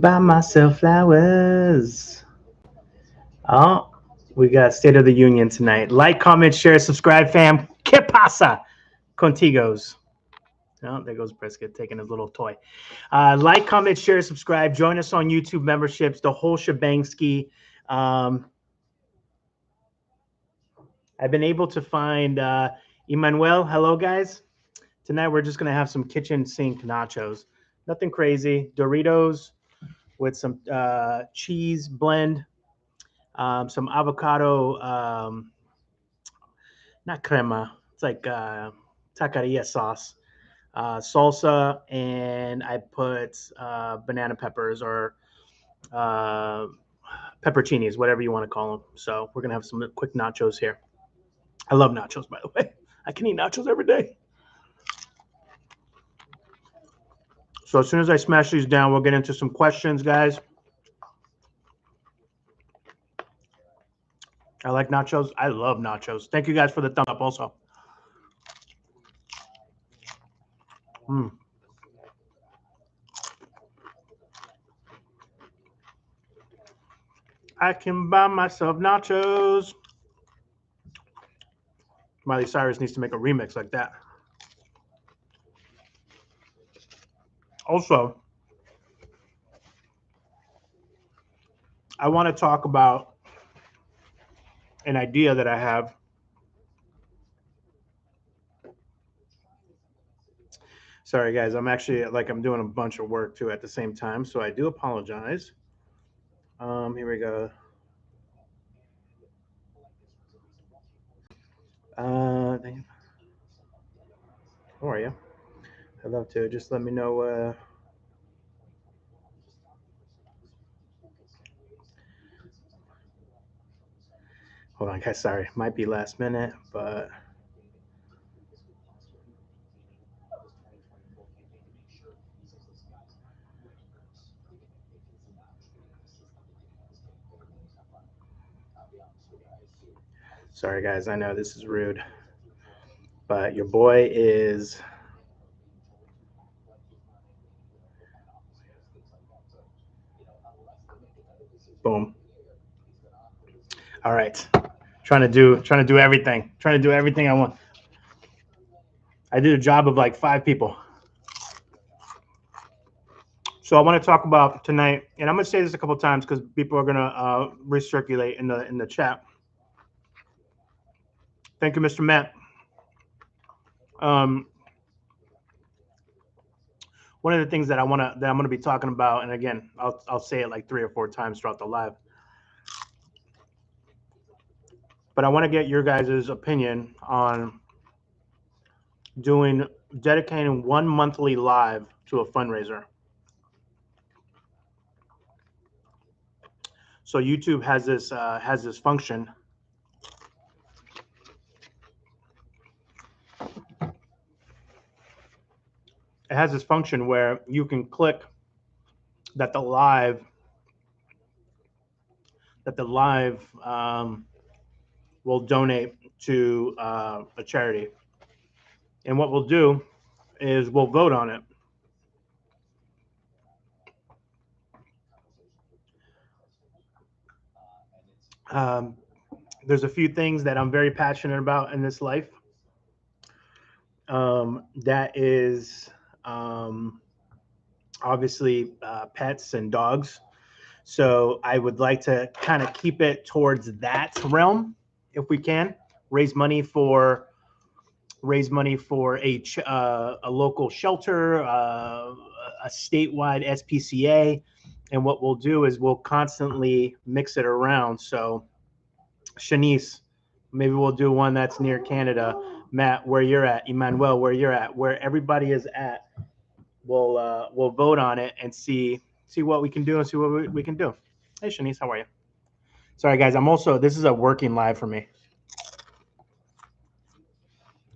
buy myself flowers. Oh, we got State of the Union tonight. Like, comment, share, subscribe, fam. Que pasa, contigos? Oh, there goes Brisket taking his little toy. Like, comment, share, subscribe. Join us on YouTube memberships, the whole shebang ski. I've been able to find Emmanuel. Hello, guys. Tonight we're just going to have some kitchen sink nachos. Nothing crazy. Doritos with some cheese blend, some avocado, not crema. It's like taqueria sauce. Salsa, and I put banana peppers or pepperoncinis, whatever you want to call them. So we're going to have some quick nachos here. I love nachos, by the way. I can eat nachos every day. So as soon as I smash these down, we'll get into some questions, guys. I like nachos. I love nachos. Thank you guys for the thumbs up also. I can buy myself nachos. Miley Cyrus needs to make a remix like that. Also, I want to talk about an idea that I have. Sorry, guys. I'm actually I'm doing a bunch of work too at the same time, so I do apologize. Here we go. How are you? I'd love to. Just let me know. Hold on, guys. Sorry, might be last minute, but sorry, guys. I know this is rude, but your boy is. Boom. All right. Trying to do everything. Trying to do everything I want. I did a job of like 5 people. So I want to talk about tonight, and I'm going to say this a couple of times because people are going to recirculate in the chat. Thank you, Mr. Matt. One of the things that I'm going to be talking about, and again, I'll say it like 3 or 4 times throughout the live, but I want to get your guys' opinion on dedicating 1 monthly live to a fundraiser. So YouTube has this function. It has this function where you can click that the live will donate to a charity, and what we'll do is we'll vote on it. There's a few things that I'm very passionate about in this life. That is obviously pets and dogs. So I would like to kind of keep it towards that realm if we can. Raise money for a local shelter, a statewide SPCA, and what we'll do is we'll constantly mix it around. So Shanice, maybe we'll do one that's near Canada. Matt, where you're at. Emmanuel, where you're at. Where everybody is at, we'll vote on it and see what we can do and see what we can do. Hey, Shanice, how are you? Sorry, guys. This is a working live for me.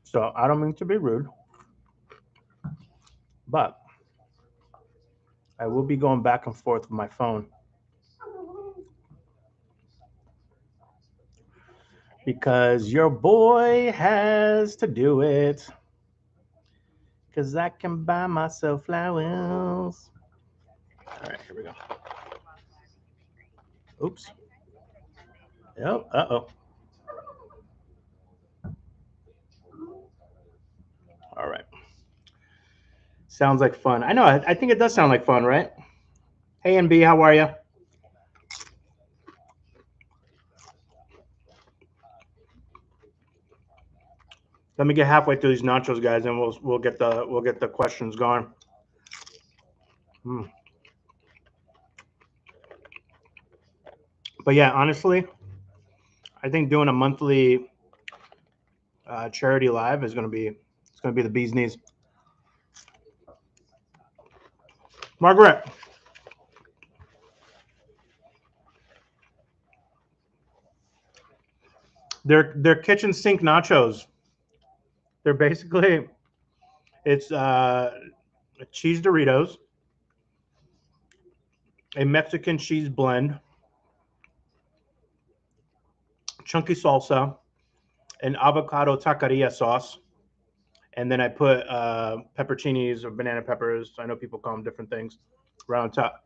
So I don't mean to be rude, but I will be going back and forth with my phone because your boy has to do it. because I can buy myself flowers. All right, here we go. Oops. Oh, uh-oh. All right. Sounds like fun. I know. I think it does sound like fun, right? Hey, NB, how are you? Let me get halfway through these nachos, guys, and we'll get the questions going. Mm. But yeah, honestly, I think doing a monthly charity live is gonna be the bee's knees. Margaret, they're kitchen sink nachos. They're basically it's cheese Doritos, a Mexican cheese blend, chunky salsa, an avocado taqueria sauce, and then I put pepperoncinis or banana peppers. I know people call them different things right on top,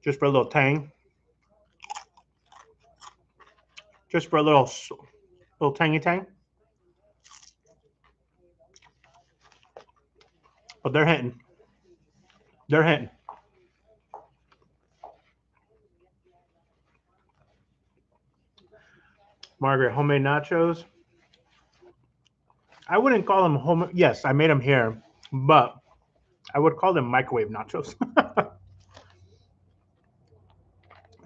just for a little tang, just for a little tangy tang. But they're hitting. They're hitting. Margaret, homemade nachos. I wouldn't call them home. Yes, I made them here, but I would call them microwave nachos.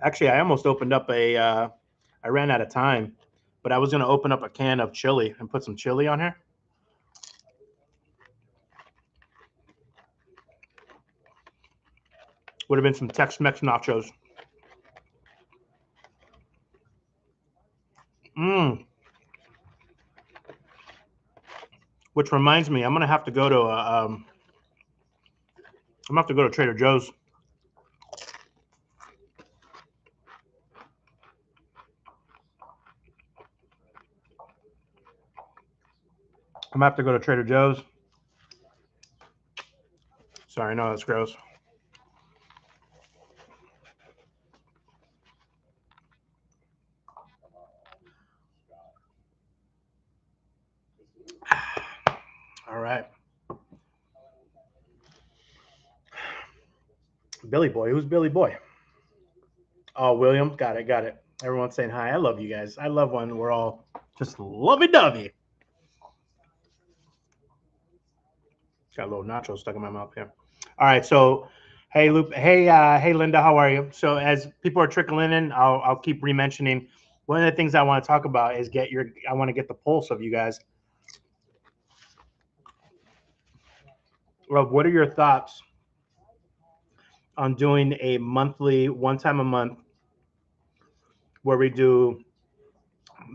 Actually, I almost opened up a. I ran out of time, but I was going to open up a can of chili and put some chili on here. Would have been some Tex-Mex nachos. Mmm. Which reminds me, I'm gonna have to go to I'm gonna have to go to Trader Joe's. I'm gonna have to go to Trader Joe's. Sorry, no, that's gross. All right, Billy Boy. Who's Billy Boy? Oh, William. Got it. Got it. Everyone's saying hi. I love you guys. I love when we're all just lovey-dovey. Got a little nacho stuck in my mouth here. All right, so hey, Luke. Hey, hey, Linda. How are you? So as people are trickling in, I'll keep re-mentioning. One of the things I want to talk about is I want to get the pulse of you guys. Rob, what are your thoughts on doing a monthly, one time a month, where we do?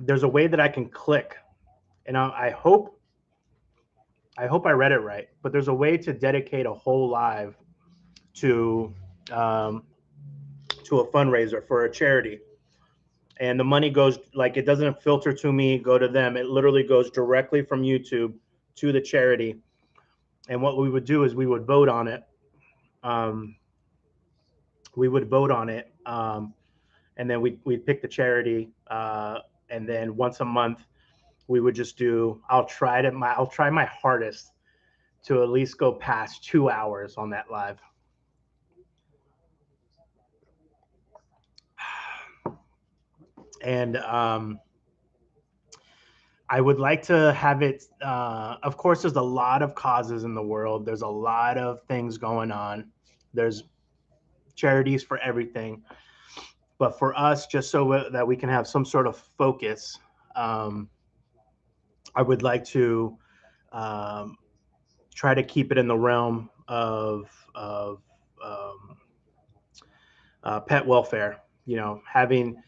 There's a way that I can click, and I hope I read it right, but there's a way to dedicate a whole live to um, to a fundraiser for a charity, and the money goes like it doesn't filter to me, go to them. It literally goes directly from YouTube to the charity. And what we would do is we would vote on it. Um, we would vote on it, and then we'd pick the charity, and then once a month we would just do. I'll try my hardest to at least go past 2 hours on that live. And I would like to have it. Of course, there's a lot of causes in the world. There's a lot of things going on. There's charities for everything. But for us, just so that we can have some sort of focus, um, I would like to um, try to keep it in the realm of um, pet welfare. You know, having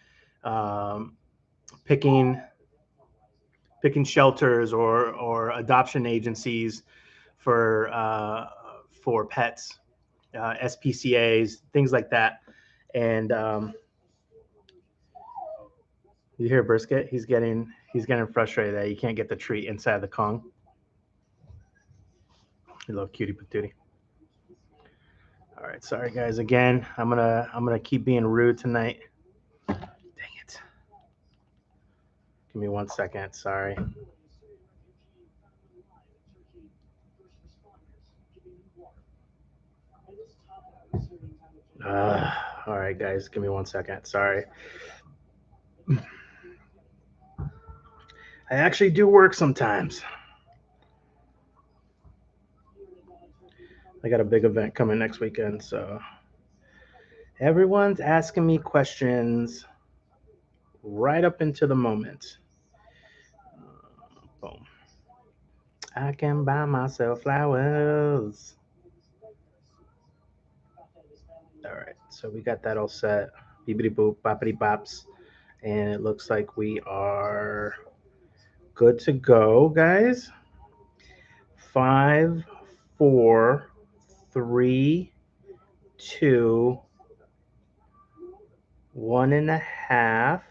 um, picking shelters or adoption agencies for pets, SPCA's, things like that. And you hear Brisket? He's getting frustrated that he can't get the treat inside the Kong. You little cutie patootie. All right, sorry guys. Again, I'm gonna keep being rude tonight. Dang it. Give me 1 second. Sorry. All right, guys. Give me 1 second. Sorry. I actually do work sometimes. I got a big event coming next weekend, so everyone's asking me questions right up into the moment. Boom. I can buy myself flowers. All right, so we got that all set. Beepity boop, boppity bops. And it looks like we are good to go, guys. 5, 4, 3, 2, 1.5,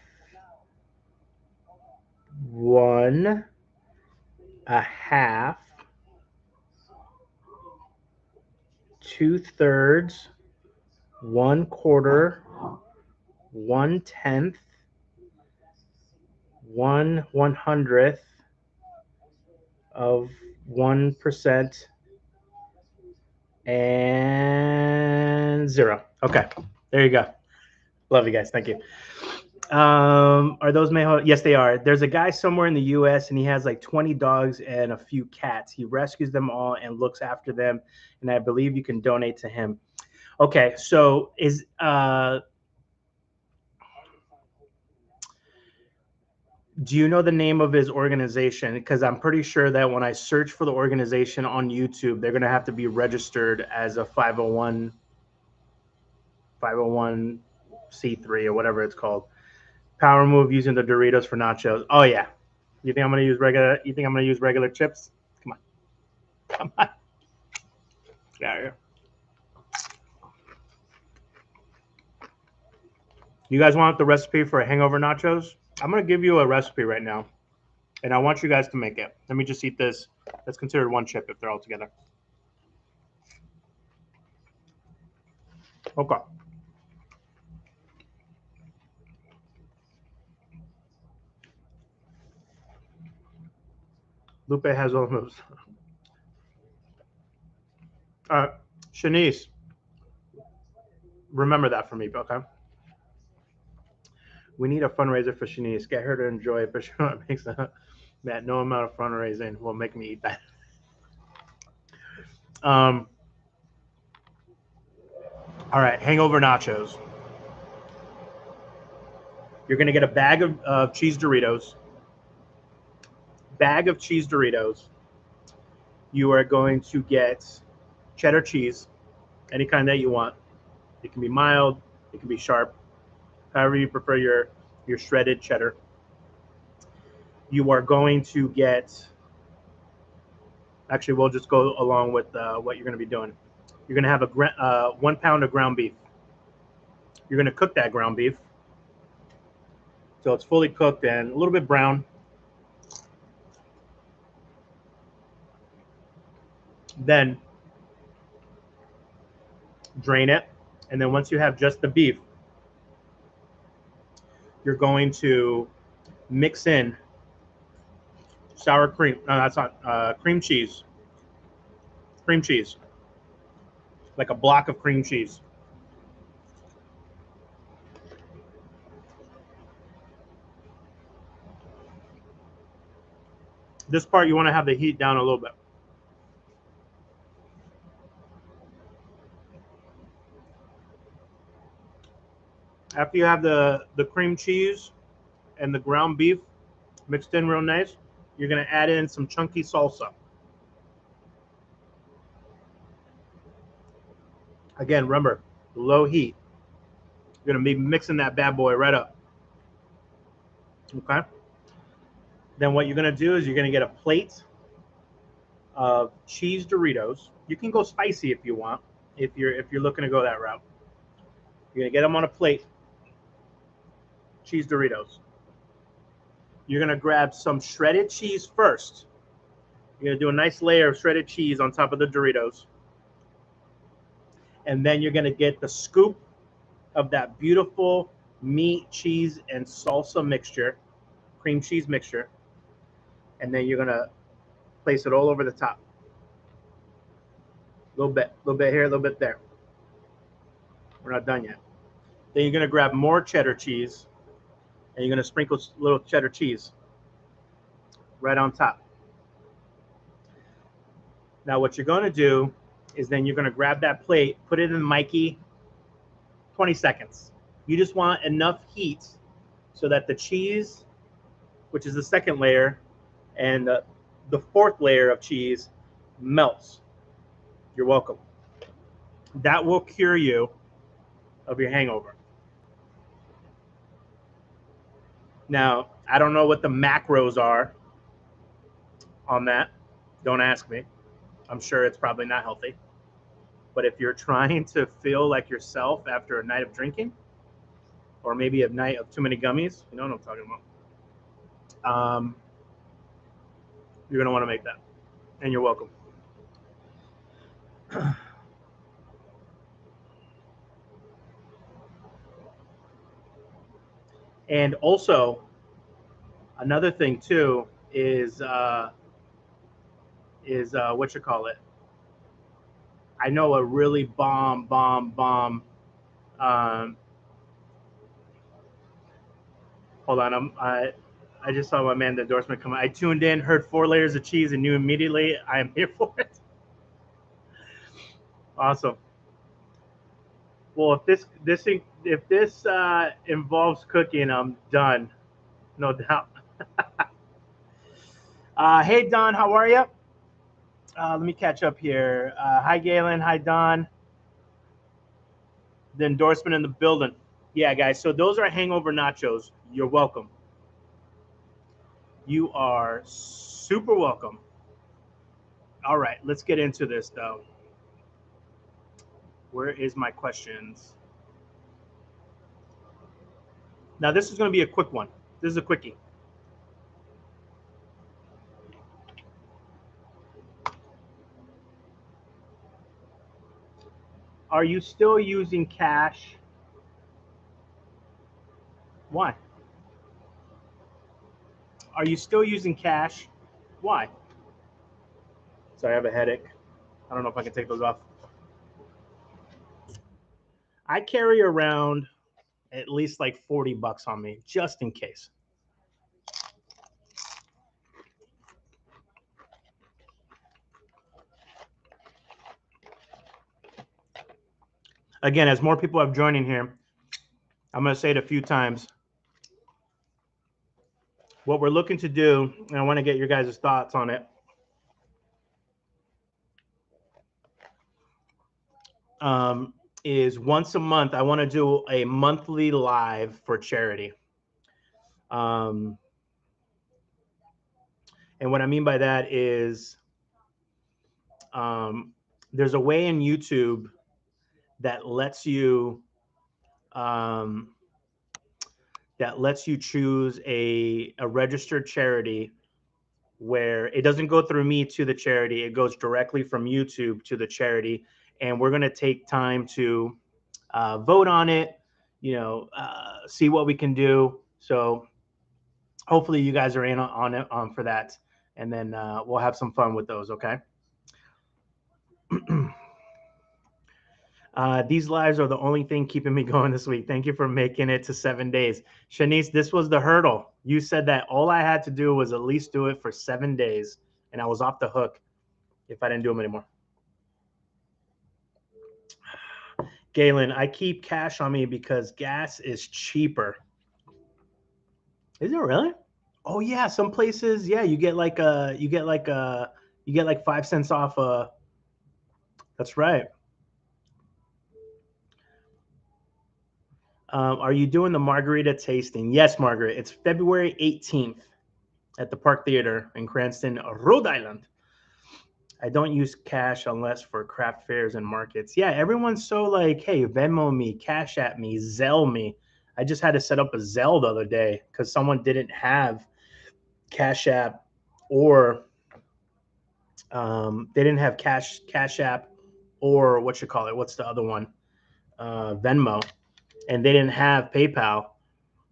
1.5, 2/3, 1/4, 1/10, 1/100th of 1%, and 0. Okay, there you go. Love you guys. Thank you. Are those Mayho? Yes, they are. There's a guy somewhere in the U.S. and he has like 20 dogs and a few cats. He rescues them all and looks after them, and I believe you can donate to him. Okay, so do you know the name of his organization? Because I'm pretty sure that when I search for the organization on YouTube, they're gonna have to be registered as a 501c3 or whatever it's called. Power move using the Doritos for nachos. Oh yeah. You think I'm gonna use regular? You think I'm gonna use regular chips? Come on, come on. Get out of here. You guys want the recipe for hangover nachos? I'm gonna give you a recipe right now, and I want you guys to make it. Let me just eat this. That's considered one chip if they're all together. Okay. Lupe has all moves. All right, Shanice, remember that for me, okay? We need a fundraiser for Shanice. Get her to enjoy it, for sure. It makes that no amount of fundraising will make me eat that. Um, all right, hangover nachos. You're gonna get a bag of cheese Doritos. Bag of cheese Doritos. You are going to get cheddar cheese, any kind that you want. It can be mild, it can be sharp, however you prefer your shredded cheddar. You are going to get. Actually, we'll just go along with what you're going to be doing. You're going to have a 1 pound of ground beef. You're going to cook that ground beef so it's fully cooked and a little bit brown. Then drain it, and then once you have just the beef, you're going to mix in sour cream. No, that's not cream cheese. Cream cheese, like a block of cream cheese. This part you want to have the heat down a little bit. After you have the cream cheese and the ground beef mixed in real nice, you're going to add in some chunky salsa. Again, remember, low heat. You're going to be mixing that bad boy right up. Okay? Then what you're going to do is you're going to get a plate of cheese Doritos. You can go spicy if you want, if you're looking to go that route. You're going to get them on a plate. Cheese Doritos. You're going to grab some shredded cheese first. You're gonna do a nice layer of shredded cheese on top of the Doritos. And then you're gonna get the scoop of that beautiful meat, cheese, and salsa mixture, cream cheese mixture. And then you're gonna place it all over the top. A little bit here, a little bit there. We're not done yet. Then you're gonna grab more cheddar cheese, and you're gonna sprinkle a little cheddar cheese right on top. Now what you're gonna do is then you're gonna grab that plate, put it in Mikey, 20 seconds. You just want enough heat so that the cheese, which is the second layer, and the fourth layer of cheese melts. You're welcome. That will cure you of your hangover. Now, I don't know what the macros are on that. Don't ask me. I'm sure it's probably not healthy. But if you're trying to feel like yourself after a night of drinking, or maybe a night of too many gummies, you know what I'm talking about. You're going to want to make that. And you're welcome. And also, another thing too is what you call it. I know a really bomb. Hold on, I just saw my man the endorsement come. I tuned in, heard 4 layers of cheese, and knew immediately I am here for it. Awesome. Well, if this involves cooking, I'm done, no doubt. Hey Don, how are you? Let me catch up here. Hi Galen, hi Don. The endorsement in the building. Yeah, guys. So those are hangover nachos. You're welcome. You are super welcome. All right, let's get into this though. Where is my questions? Now this is going to be a quick one. This is a quickie. Are you still using cash? Why? Are you still using cash? Why? Sorry, I have a headache. I don't know if I can take those off. I carry around at least like 40 bucks on me, just in case. Again, as more people have joined in here, I'm going to say it a few times. What we're looking to do, and I want to get your guys' thoughts on it. Is once a month, I want to do a monthly live for charity. And what I mean by that is there's a way in YouTube that lets you choose a registered charity where it doesn't go through me to the charity. It goes directly from YouTube to the charity. And we're going to take time to vote on it, see what we can do. So hopefully you guys are in on it for that. And then we'll have some fun with those, okay? These lives are the only thing keeping me going this week. Thank you for making it to 7 days. Shanice, this was the hurdle. You said that all I had to do was at least do it for 7 days, and I was off the hook if I didn't do them anymore. Galen, I keep cash on me because gas is cheaper. Is it really? Oh yeah, some places, yeah, you get like 5 cents off. That's right. Are you doing the margarita tasting? Yes, Margaret. It's February 18th at the Park Theater in Cranston, Rhode Island. I don't use cash unless for craft fairs and markets. Yeah, everyone's so like, hey, Venmo me, Cash App me, Zelle me. I just had to set up a Zelle the other day because someone didn't have Cash App or They didn't have CashApp or what you call it. What's the other one? Venmo, and they didn't have PayPal.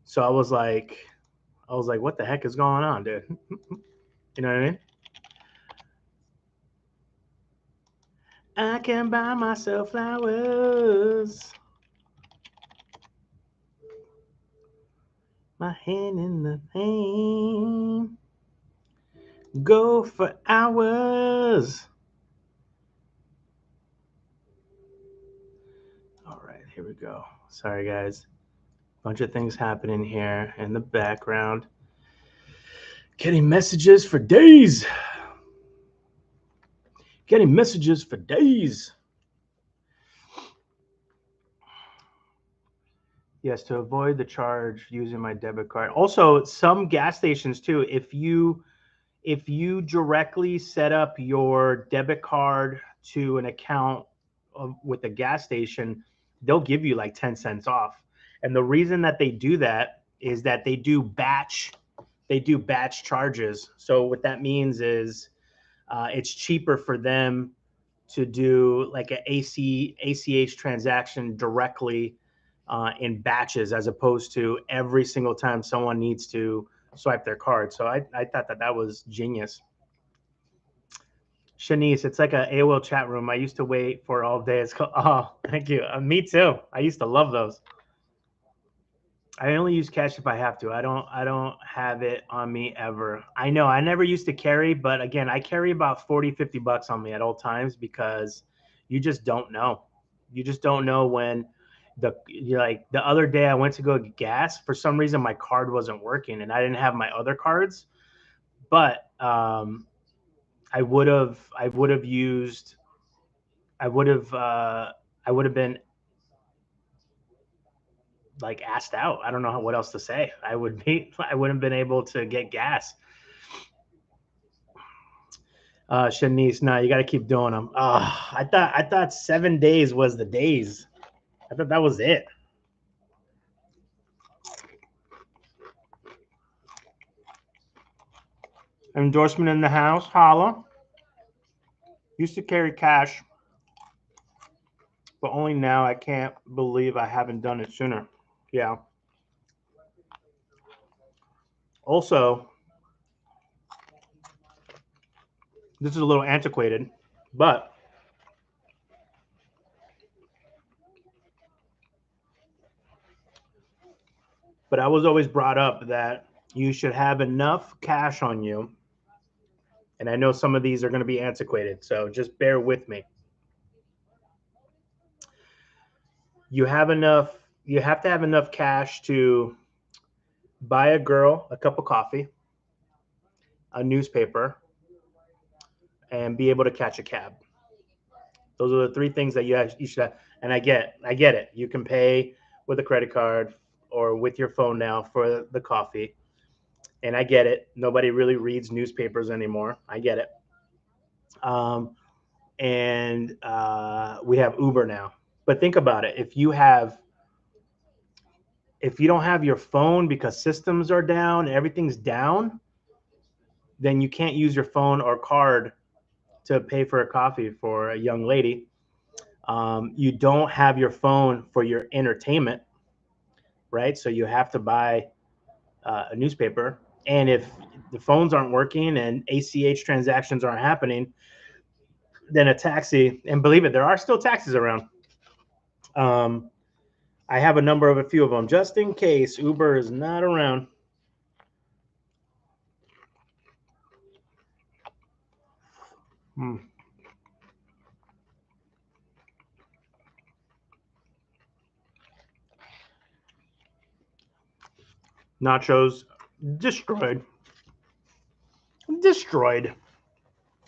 So I was like, what the heck is going on, dude? You know what I mean? I can buy myself flowers. My hand in the pain. Go for hours. All right, here we go. Sorry, guys. Bunch of things happening here in the background. Getting messages for days. Getting messages for days. Yes, to avoid the charge using my debit card. Also, some gas stations too, if you directly set up your debit card to an account with a gas station, they'll give you like 10 cents off. And the reason that they do that is that they do batch charges. So what that means is it's cheaper for them to do like an ACH transaction directly in batches as opposed to every single time someone needs to swipe their card. So I thought that was genius. Shanice, it's like a AOL chat room. I used to wait for all day. It's called, oh, thank you. Me too. I used to love those. I only use cash if I have to. I don't have it on me ever. I know I never used to carry, but again, I carry about 40, 50 bucks on me at all times because you just don't know. You just don't know when like the other day I went to go get gas. For some reason my card wasn't working and I didn't have my other cards, but I would have used I would have been like asked out. I don't know what else to say. I wouldn't been able to get gas. Shanice, no, you got to keep doing them. I thought 7 days was the days. I thought that was it. Endorsement in the house. Holla. Used to carry cash, but only now. I can't believe I haven't done it sooner. Yeah. Also, this is a little antiquated, but I was always brought up that you should have enough cash on you. And I know some of these are going to be antiquated, so just bear with me. You have to have enough cash to buy a girl a cup of coffee, a newspaper, and be able to catch a cab. Those are the three things that you should have. And I get it. You can pay with a credit card or with your phone now for the coffee. And I get it. Nobody really reads newspapers anymore. I get it. And we have Uber now. But think about it. If you don't have your phone because systems are down, everything's down, then you can't use your phone or card to pay for a coffee for a young lady. You don't have your phone for your entertainment, right? So you have to buy a newspaper. And if the phones aren't working and ACH transactions aren't happening, then a taxi, and believe it, there are still taxis around. I have a few of them just in case Uber is not around. Nachos destroyed. Destroyed.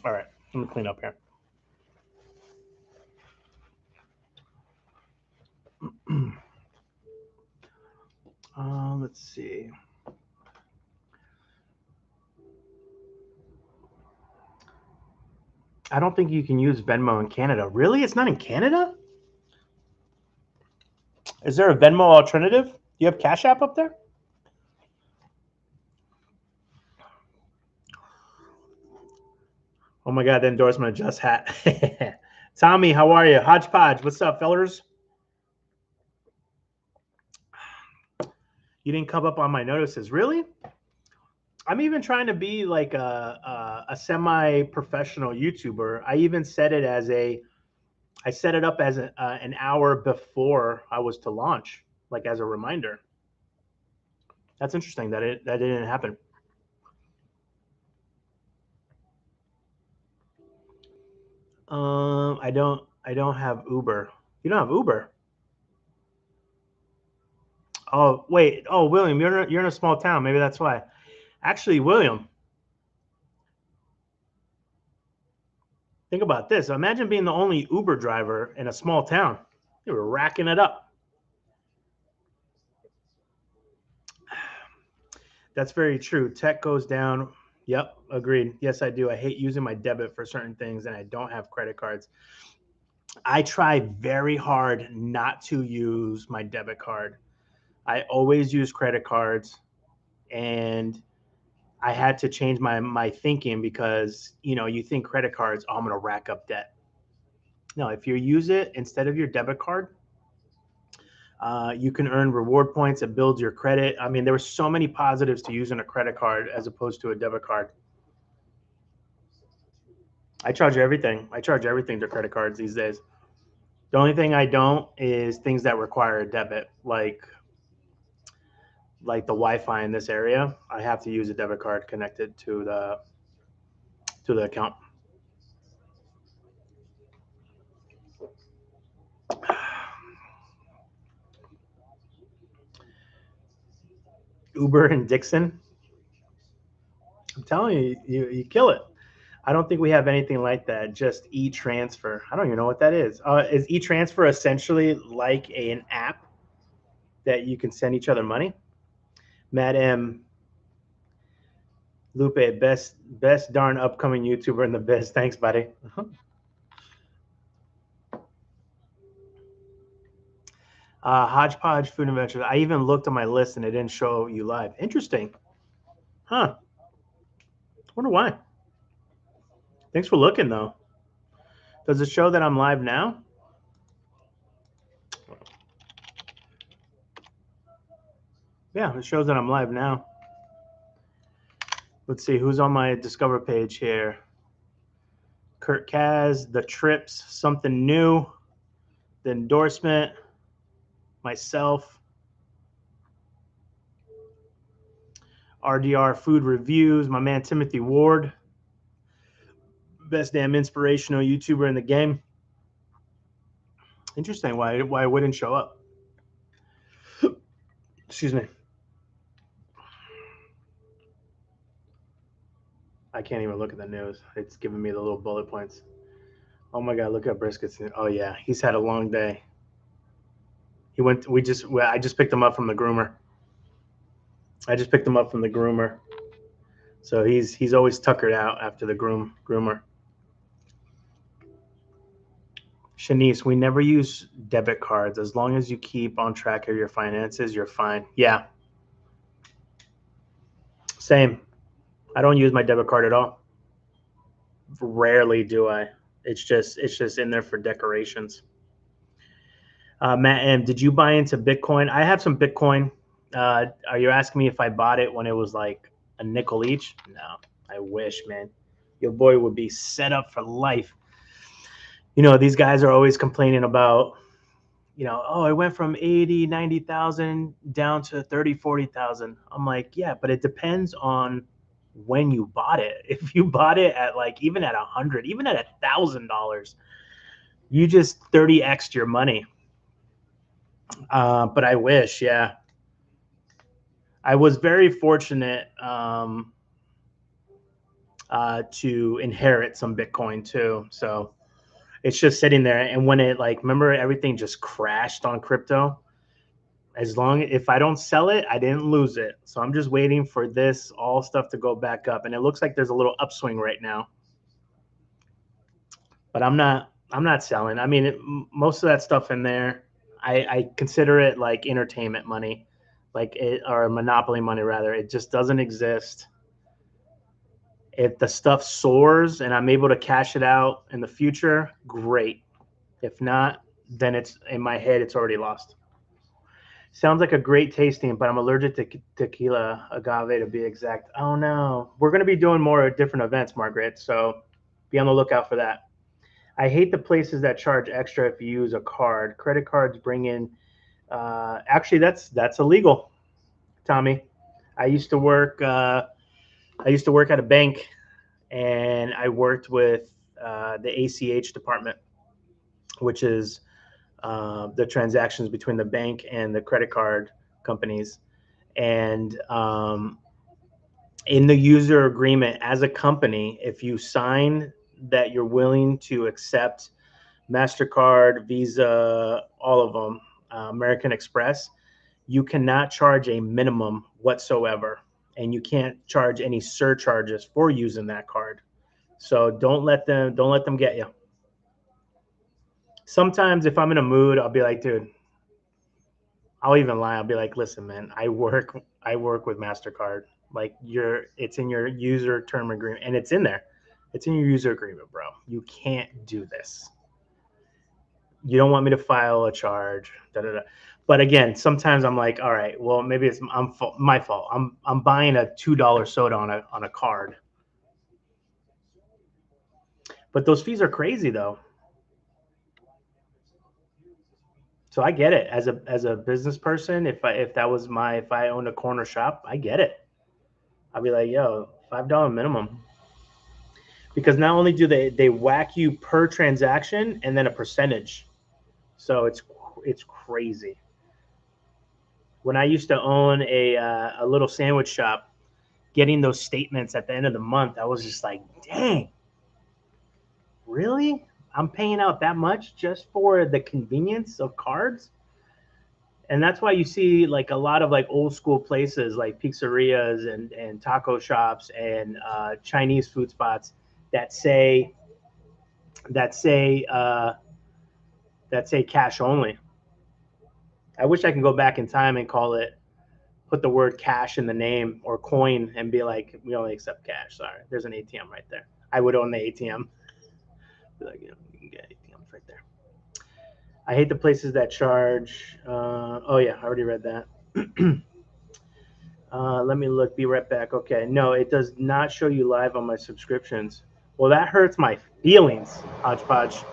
All right, let me clean up here. Let's see. I don't think you can use Venmo in Canada. Really? It's not in Canada? Is there a Venmo alternative? Do you have Cash App up there? Oh my God, the endorsement of Just Hat. Tommy, how are you? Hodgepodge, what's up, fellers? You didn't come up on my notices. Really? I'm even trying to be like a semi-professional YouTuber. I even set it as I set it up as an hour before I was to launch, like as a reminder. That's interesting that that didn't happen. I don't have Uber. You don't have Uber? Oh wait. Oh William, you're in a small town. Maybe that's why. Actually, William, think about this. Imagine being the only Uber driver in a small town. You were racking it up. That's very true. Tech goes down. Yep, agreed. Yes, I do. I hate using my debit for certain things, and I don't have credit cards. I try very hard not to use my debit card. I always use credit cards, and I had to change my thinking because you think credit cards, oh, I'm gonna rack up debt. No, if you use it instead of your debit card, you can earn reward points. It builds your credit. I mean, there were so many positives to using a credit card as opposed to a debit card. I charge everything. I charge everything to credit cards these days. The only thing I don't is things that require a debit, like the Wi-Fi in this area. I have to use a debit card connected to the account. Uber and Dixon. I'm telling you, you kill it. I don't think we have anything like that. Just e-transfer. I don't even know what that is. Is e-transfer essentially like an app that you can send each other money? Matt M. Lupe, best darn upcoming YouTuber in the biz. Thanks, buddy. Hodgepodge Food Adventures. I even looked on my list and it didn't show you live. Interesting. Huh. Wonder why. Thanks for looking though. Does it show that I'm live now? Yeah, it shows that I'm live now. Let's see who's on my Discover page here. Kurt Kaz, the trips, something new, the endorsement, myself, RDR Food Reviews, my man Timothy Ward, best damn inspirational YouTuber in the game. Interesting why it wouldn't show up. Excuse me. I can't even look at the news. It's giving me the little bullet points. Oh my God, look at Brisket's. Oh yeah, he's had a long day. He went. I just picked him up from the groomer. So he's always tuckered out after the groomer. Shanice, we never use debit cards. As long as you keep on track of your finances, you're fine. Yeah. Same. I don't use my debit card at all. Rarely do I. It's just in there for decorations. Matt M, did you buy into Bitcoin? I have some Bitcoin. Are you asking me if I bought it when it was like a nickel each? No, I wish, man. Your boy would be set up for life. These guys are always complaining about, oh, it went from 80, 90,000 down to 30, 40,000. I'm like, yeah, but it depends on when you bought it. If you bought it at like, even at $100, even at $1,000, you just 30x'd your money. But I wish, yeah. I was very fortunate to inherit some Bitcoin too. So it's just sitting there. And when it remember everything just crashed on crypto. If I don't sell it, I didn't lose it. So I'm just waiting for this all stuff to go back up. And it looks like there's a little upswing right now. But I'm not selling. I mean, most of that stuff in there, I consider it like entertainment money, or monopoly money rather. It just doesn't exist. If the stuff soars and I'm able to cash it out in the future, great. If not, then it's in my head, it's already lost. Sounds like a great tasting, but I'm allergic to tequila agave to be exact. Oh no. We're going to be doing more different events, Margaret. So be on the lookout for that. I hate the places that charge extra if you use a card. Credit cards bring in. Actually, that's illegal, Tommy. I used to work. I used to work at a bank, and I worked with the ACH department, which is the transactions between the bank and the credit card companies. And in the user agreement as a company, if you sign that you're willing to accept MasterCard, Visa, all of them, American Express, you cannot charge a minimum whatsoever. And you can't charge any surcharges for using that card. So don't let them get you. Sometimes if I'm in a mood, I'll be like, dude, I'll even lie. I'll be like, listen, man, I work with MasterCard. Like it's in your user term agreement, and it's in there. It's in your user agreement, bro. You can't do this. You don't want me to file a charge. Da, da, da. But again, sometimes I'm like, all right, well, maybe it's my fault. I'm buying a $2 soda on a card. But those fees are crazy though. So I get it as a business person. If I owned a corner shop, I get it. I'll be like, yo, $5 minimum. Because not only do they whack you per transaction and then a percentage. So it's crazy. When I used to own a little sandwich shop, getting those statements at the end of the month, I was just like, dang, really? I'm paying out that much just for the convenience of cards? And that's why you see like a lot of like old school places like pizzerias and taco shops and Chinese food spots that say that say that say cash only. I wish I can go back in time and put the word cash in the name or coin and be like, we only accept cash. Sorry, there's an ATM right there. I would own the ATM. Be like, you can get ATMs right there. I hate the places that charge. Oh yeah, I already read that. Let me look. Be right back. Okay. No, it does not show you live on my subscriptions. Well, that hurts my feelings, Hodgepodge.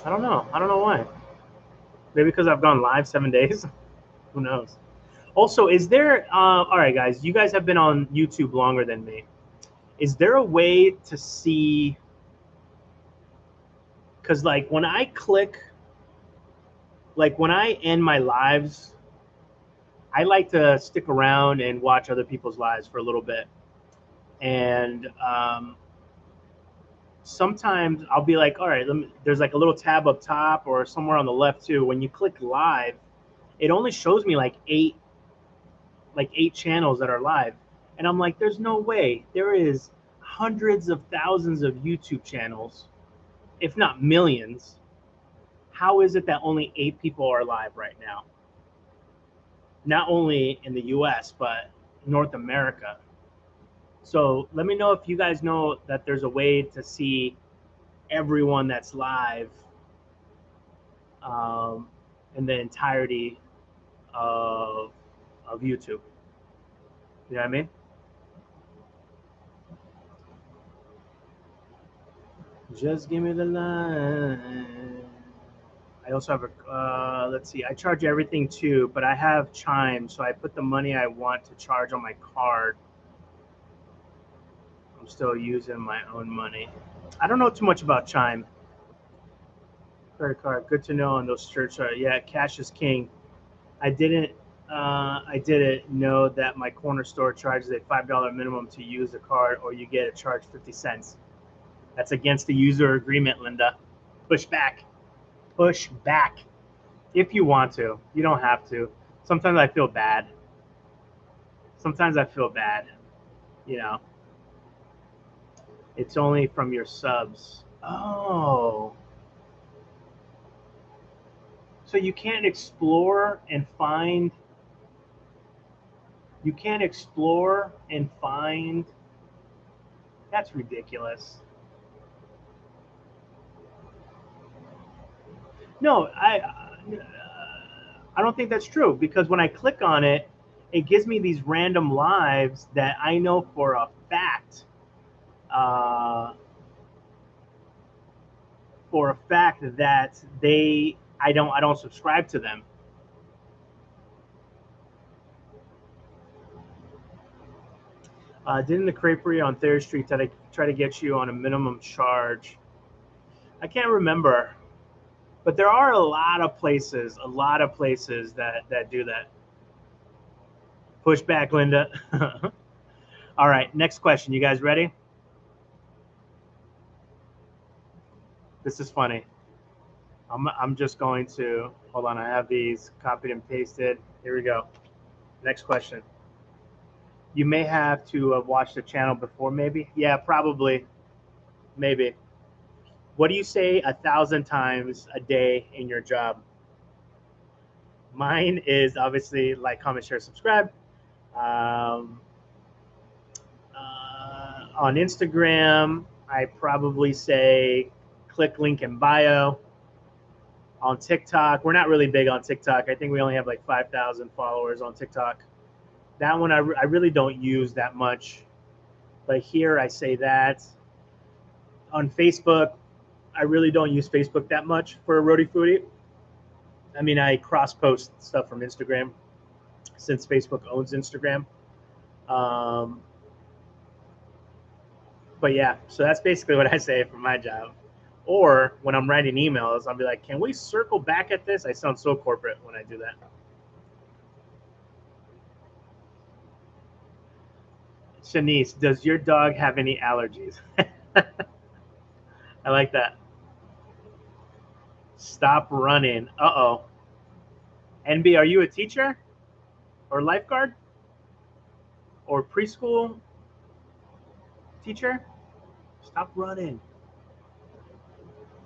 I don't know. I don't know why. Maybe because I've gone live 7 days. Who knows? Also, is there? All right, guys. You guys have been on YouTube longer than me. Is there a way to see? Because like when I click, like when I end my lives, I like to stick around and watch other people's lives for a little bit. And sometimes I'll be like, all right, there's like a little tab up top or somewhere on the left too. When you click live, it only shows me like eight channels that are live. And I'm like, there's no way. There is hundreds of thousands of YouTube channels, if not millions. How is it that only 8 people are live right now? Not only in the US, but North America. So let me know if you guys know that there's a way to see everyone that's live in the entirety of YouTube. You know what I mean? Just give me the line. I also have let's see, I charge everything too, but I have Chime, so I put the money I want to charge on my card. I'm still using my own money. I don't know too much about Chime. Credit card, good to know on those church. Yeah, cash is king. I didn't know that my corner store charges a $5 minimum to use the card, or you get a charge 50 cents. That's against the user agreement, Linda. Push back. Push back. If you want to. You don't have to. Sometimes I feel bad. You know, it's only from your subs. Oh. So you can't explore and find That's ridiculous. No, I don't think that's true because when I click on it, it gives me these random lives that I know for a fact, uh, that I don't subscribe to them. Didn't the creperie on Third Street try to get you on a minimum charge? I can't remember, but there are a lot of places that do that. Push back, Linda. All right, next question. You guys ready? This is funny. I'm just going to hold on. I have these copied and pasted. Here we go. Next question. You may have to have watched the channel before, maybe. Yeah, probably, maybe. What do you say 1,000 times a day in your job? Mine is obviously like, comment, share, subscribe. On Instagram, I probably say click link in bio. On TikTok, we're not really big on TikTok. I think we only have like 5,000 followers on TikTok. That one I really don't use that much. But here I say that. On Facebook, I really don't use Facebook that much for rhodyfoody. I mean, I cross post stuff from Instagram since Facebook owns Instagram. But yeah, so that's basically what I say for my job. Or when I'm writing emails, I'll be like, can we circle back at this? I sound so corporate when I do that. Shanice, does your dog have any allergies? I like that. Stop running. Uh-oh. NB, are you a teacher or lifeguard or preschool teacher? Stop running.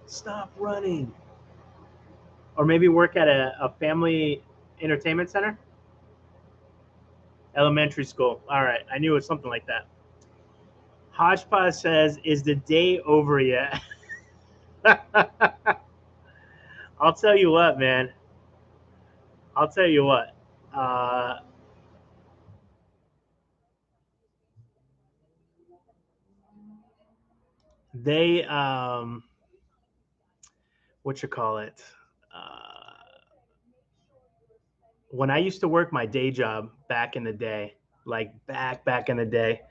Stop running. Or maybe work at a family entertainment center? Elementary school. All right. I knew it was something like that. Hodgepodge says, is the day over yet? I'll tell you what, man. I'll tell you what. They, what you call it? When I used to work my day job back in the day, like back in the day,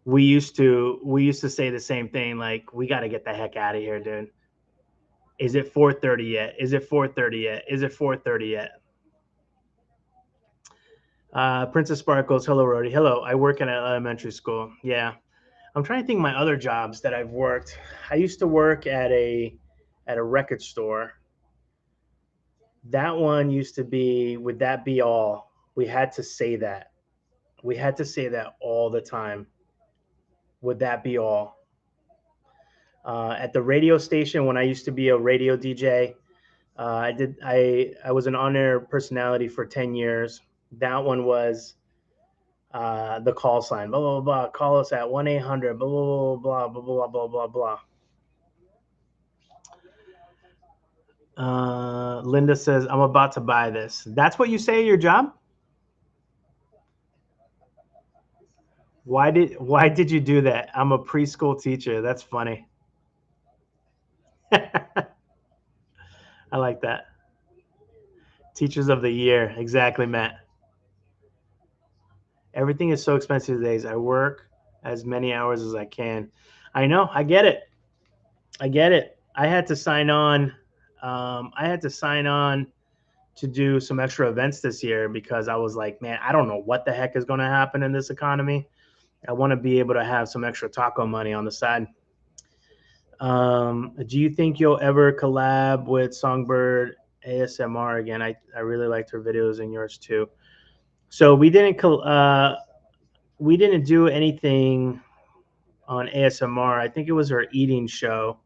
we used to say the same thing. Like, we got to get the heck out of here, dude. Is it 4:30 yet? Is it 4:30 yet? Is it 4:30 yet? Princess Sparkles, hello, Rody. Hello, I work in an elementary school. Yeah, I'm trying to think of my other jobs that I've worked. I used to work at a record store. That one used to be, would that be all? We had to say that. We had to say that all the time. Would that be all? At the radio station, when I used to be a radio DJ, I was an on-air personality for 10 years. That one was the call sign, blah, blah, blah, call us at 1-800, blah, blah, blah, blah, blah, blah, blah, blah, blah. Linda says, I'm about to buy this. That's what you say at your job? Why did you do that? I'm a preschool teacher. That's funny. I like that. Teachers of the year. Exactly, Matt. Everything is so expensive these days. I work as many hours as I can. I know. I get it. I get it. I had to sign on. I had to sign on to do some extra events this year because I was like, man, I don't know what the heck is going to happen in this economy. I want to be able to have some extra taco money on the side. Do you think you'll ever collab with Songbird ASMR again? I really liked her videos and yours too. So we didn't do anything on ASMR. I think it was her eating show.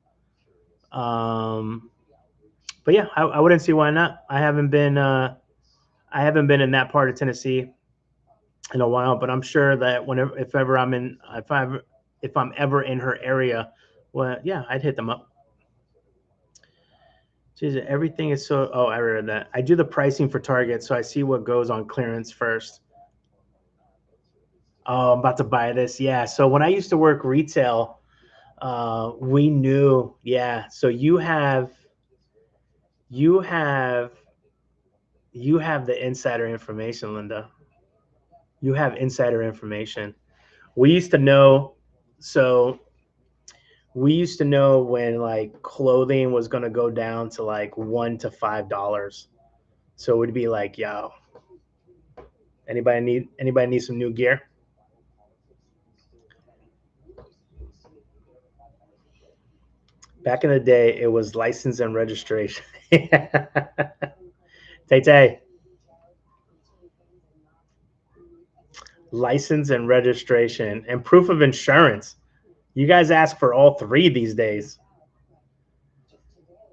But yeah, I wouldn't see why not. I haven't been in that part of Tennessee in a while, but I'm sure that whenever, if ever I'm in, if I if I'm ever in her area, well, yeah, I'd hit them up. Jeez, everything is so. Oh, I read that. I do the pricing for Target, so I see what goes on clearance first. Oh, I'm about to buy this. Yeah. So when I used to work retail, we knew. Yeah. So you have you have the insider information, Linda. You have insider information. We used to know. So we used to know when like clothing was going to go down to like $1 to $5. So it would be like, yo, anybody need some new gear? Back in the day, it was license and registration. Tay Tay, license and registration and proof of insurance. You guys ask for all three these days.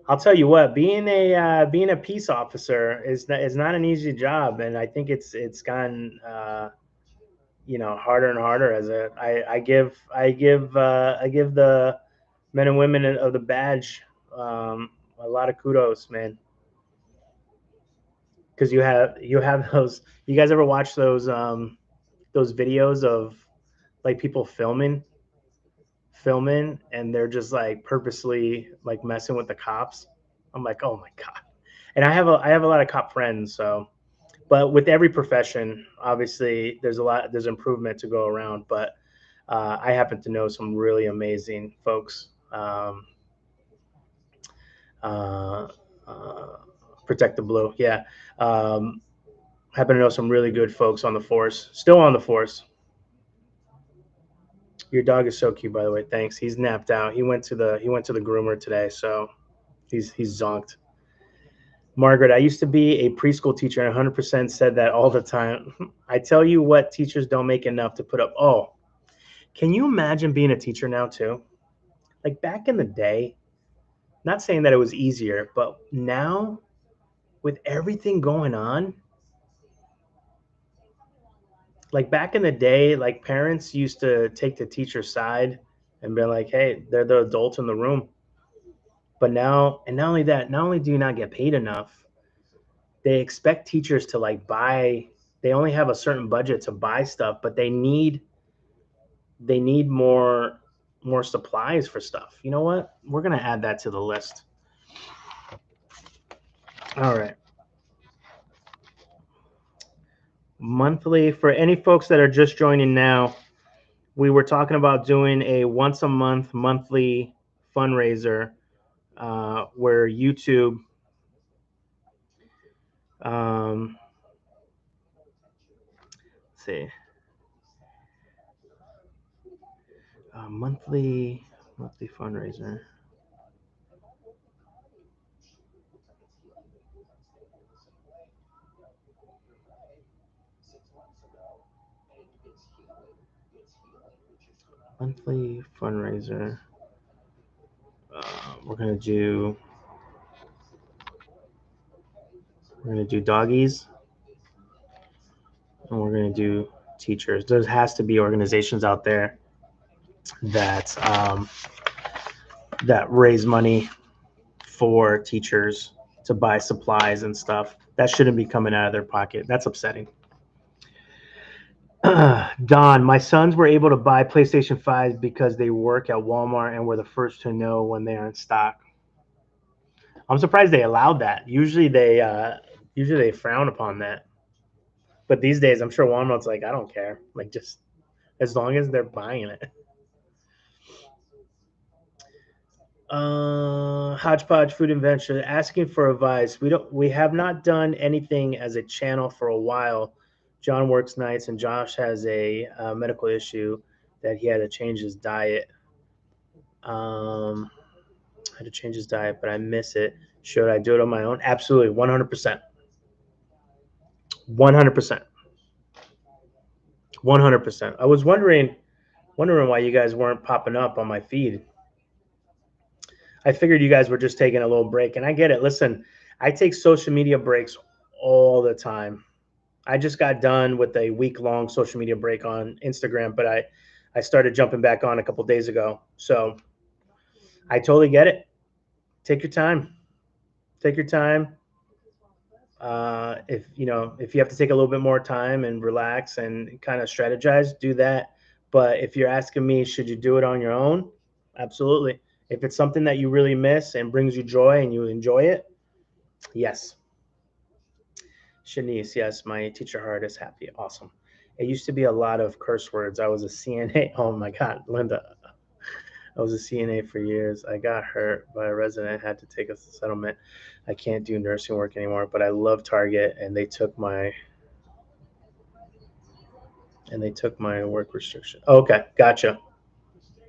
I'll tell you what, being a peace officer is not an easy job, and I think it's gotten harder and harder as I give the men and women of the badge a lot of kudos, man, because you have those. You guys ever watch those videos of like people filming and they're just like purposely like messing with the cops? I'm like, oh my god. And I have a lot of cop friends, so but with every profession, obviously there's improvement to go around, but I happen to know some really amazing folks. Uh, uh, Protect the Blue, yeah. Happen to know some really good folks on the force, still on the force. Your dog is so cute, by the way. Thanks. He's napped out. He went to the groomer today, so he's zonked. Margaret, I used to be a preschool teacher and 100% said that all the time. I tell you what, teachers don't make enough to put up. Oh, can you imagine being a teacher now too? Like back in the day, not saying that it was easier, but now with everything going on, like back in the day, like parents used to take the teacher's side and be like, hey, they're the adult in the room. But now, and not only that, not only do you not get paid enough, they expect teachers to like buy, they only have a certain budget to buy stuff, but they need more supplies for stuff. You know what? We're gonna add that to the list. All right. Monthly for any folks that are just joining now, we were talking about doing a once a month monthly fundraiser where YouTube let's see monthly fundraiser. Monthly fundraiser. We're gonna do doggies, and we're gonna do teachers. There has to be organizations out there that that raise money for teachers to buy supplies and stuff. That shouldn't be coming out of their pocket. That's upsetting. Don, my sons were able to buy PlayStation 5 because they work at Walmart and were the first to know when they are in stock. I'm surprised they allowed that. Usually they frown upon that. But these days, I'm sure Walmart's like, I don't care. Like, just as long as they're buying it. Hodgepodge Food Invention asking for advice. We have not done anything as a channel for a while. John works nights and Josh has a medical issue that he had to change his diet. Had to change his diet, but I miss it. Should I do it on my own? Absolutely, 100%. 100%. 100%. I was wondering why you guys weren't popping up on my feed. I figured you guys were just taking a little break, and I get it. Listen, I take social media breaks all the time. I just got done with a week-long social media break on Instagram, but I started jumping back on a couple days ago. So I totally get it. Take your time. Take your time. If you have to take a little bit more time and relax and kind of strategize, do that. But if you're asking me, should you do it on your own? Absolutely. If it's something that you really miss and brings you joy and you enjoy it, yes. Shanice, yes, my teacher heart is happy. Awesome. It used to be a lot of curse words. I was a CNA. Oh my God, Linda. I was a CNA for years. I got hurt by a resident, had to take a settlement. I can't do nursing work anymore, but I love Target, and they took my work restriction. Okay, gotcha.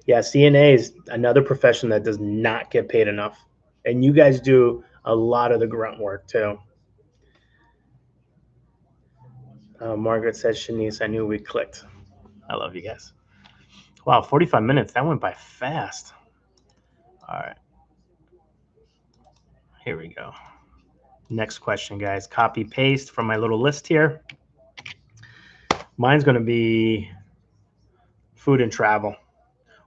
Yeah, CNA is another profession that does not get paid enough, and you guys do a lot of the grunt work too. Margaret says, Shanice, I knew we clicked. I love you guys. Wow, 45 minutes. That went by fast. All right. Here we go. Next question, guys. Copy paste from my little list here. Mine's going to be food and travel.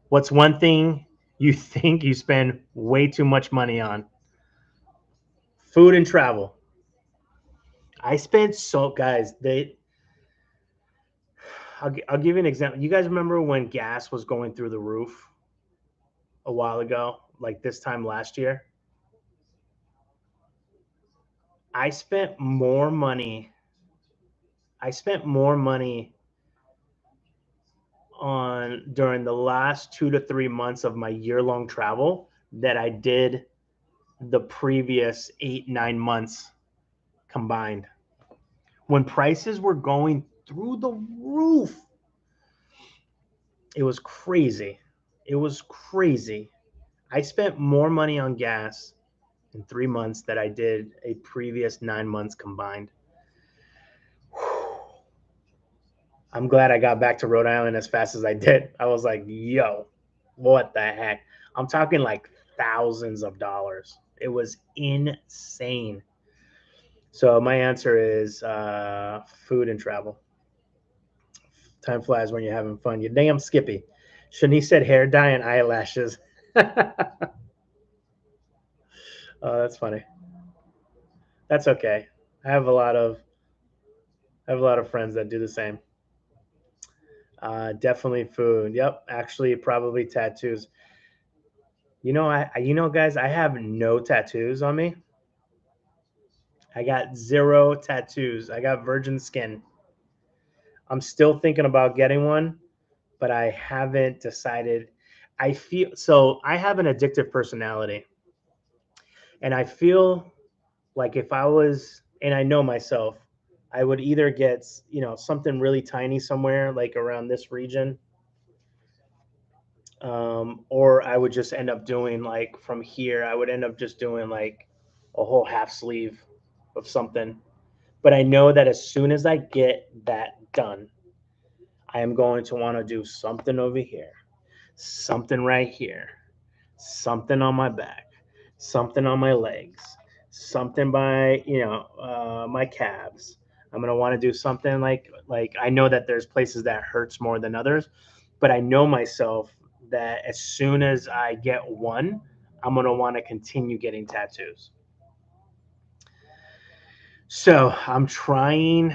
What's one thing you think you spend way too much money on? Food and travel. I spent guys, I'll give you an example. You guys remember when gas was going through the roof a while ago, like this time last year? I spent more money. I spent more money on during the last 2 to 3 months of my year-long travel that I did the previous 8-9 months combined. When prices were going through the roof, it was crazy. It was crazy. I spent more money on gas in 3 months than I did a previous 9 months combined. I'm glad I got back to Rhode Island as fast as I did. I was like, yo, what the heck? I'm talking like thousands of dollars. It was insane. So my answer is food and travel. Time flies when you're having fun. You damn Skippy. Shanice said hair dye and eyelashes. Oh, that's funny. That's okay. I have a lot of friends that do the same. Definitely food. Yep. Actually, probably tattoos. Guys, I have no tattoos on me. I got 0 tattoos. I got virgin skin. I'm still thinking about getting one, but I haven't decided. I have an addictive personality, and I feel like if I was, and I know myself, I would either get, something really tiny somewhere like around this region, or I would just end up doing like from here, I would end up just doing like a whole half sleeve of something. But I know that as soon as I get that done, I am going to want to do something over here, something right here, something on my back, something on my legs, something by my calves. I'm gonna want to do something like I know that there's places that hurts more than others, but I know myself that as soon as I get one, I'm gonna want to continue getting tattoos. So I'm trying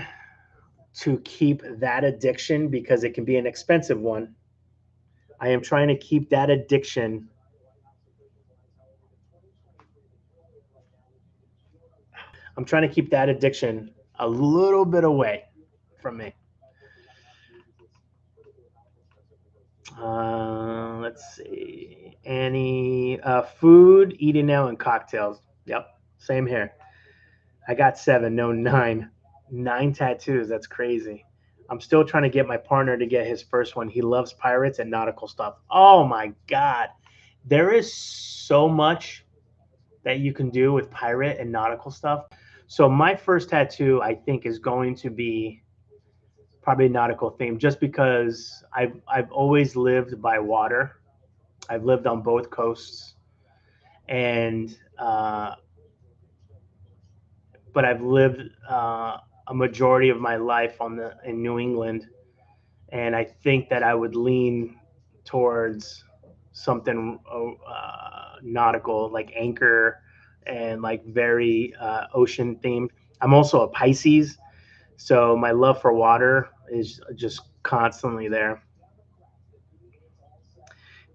to keep that addiction because it can be an expensive one. I am trying to keep that addiction. I'm trying to keep that addiction a little bit away from me. Let's see. Any food, eating now, and cocktails. Yep, same here. I got 7, no 9. 9 tattoos. That's crazy. I'm still trying to get my partner to get his first one. He loves pirates and nautical stuff. Oh my God. There is so much that you can do with pirate and nautical stuff. So my first tattoo, I think, is going to be probably nautical theme, just because I've always lived by water. I've lived on both coasts, and but I've lived a majority of my life in New England, And I think that I would lean towards something nautical, like anchor and like very ocean themed. I'm also a Pisces, so my love for water is just constantly there.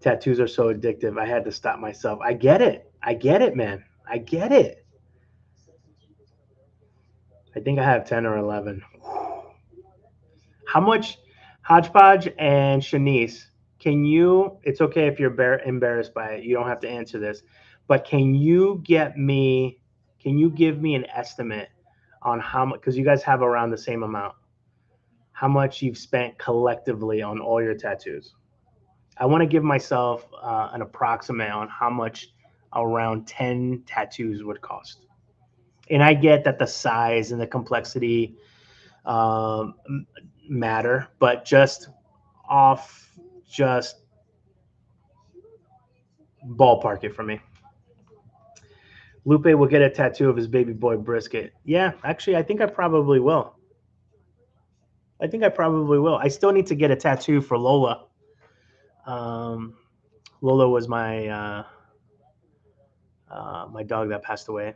Tattoos are so addictive. I had to stop myself. I get it. I get it, man. I get it. I think I have 10 or 11. How much, Hodgepodge and Shanice, can you, it's okay if you're embarrassed by it. You don't have to answer this. But can you give me an estimate on how much, because you guys have around the same amount, how much you've spent collectively on all your tattoos? I want to give myself an approximate on how much around 10 tattoos would cost. And I get that the size and the complexity um, matter, but off, just ballpark it for me. Lupe will get a tattoo of his baby boy Brisket. Yeah, actually, I think I probably will. I think I probably will. I still need to get a tattoo for Lola. Um, Lola was my dog that passed away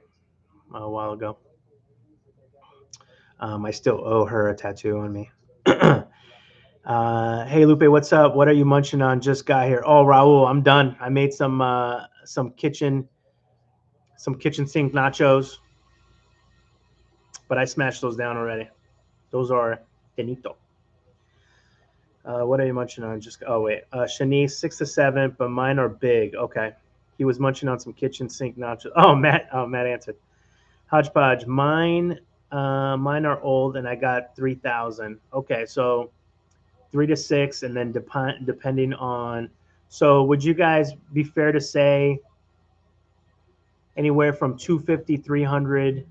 a while ago. I still owe her a tattoo on me. Hey Lupe, what's up? What are you munching on? Just got here. Oh, Raul, I'm done. I made some kitchen sink nachos, but I smashed those down already. Those are finito. What are you munching on? Just oh wait, Shanice 6 to 7, but mine are big. Okay, he was munching on some kitchen sink nachos. Matt answered. Hodgepodge, mine are old, and I got 3,000. Okay, so 3 to 6, and then depending on. So would you guys be fair to say anywhere from 250, 300,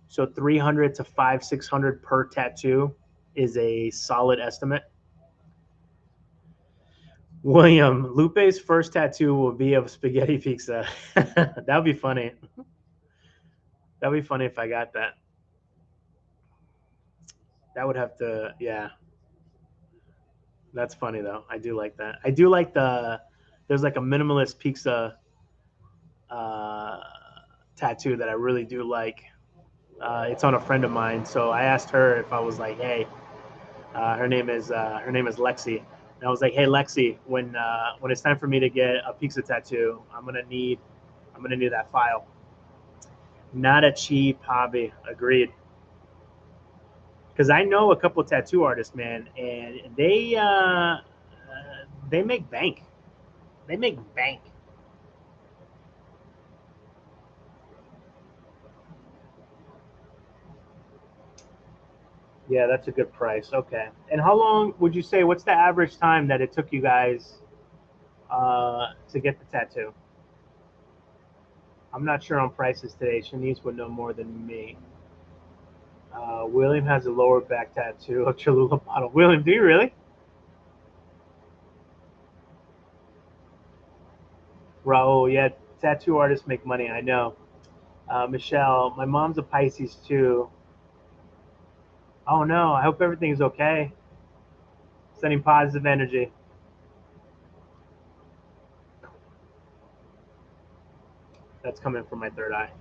so 300 to 600 per tattoo is a solid estimate? William, Lupe's first tattoo will be of spaghetti pizza. That would be funny. That would be funny if I got that. That would have to, yeah. That's funny though. I do like that. I do like there's like a minimalist pizza uh, tattoo that I really do like. It's on a friend of mine. So I asked her if I was like, hey, her name is Lexi. And I was like, hey Lexi, when it's time for me to get a pizza tattoo, I'm gonna need that file. Not a cheap hobby. Agreed. Because I know a couple tattoo artists, man, and they make bank. They make bank. Yeah, that's a good price. Okay. And how long would you say? What's the average time that it took you guys to get the tattoo? I'm not sure on prices today. Shanice would know more than me. William has a lower back tattoo of Cholula bottle. William, do you really? Raul, yeah, tattoo artists make money. I know. Michelle, my mom's a Pisces too. Oh no, I hope everything's okay. Sending positive energy. That's coming from my third eye.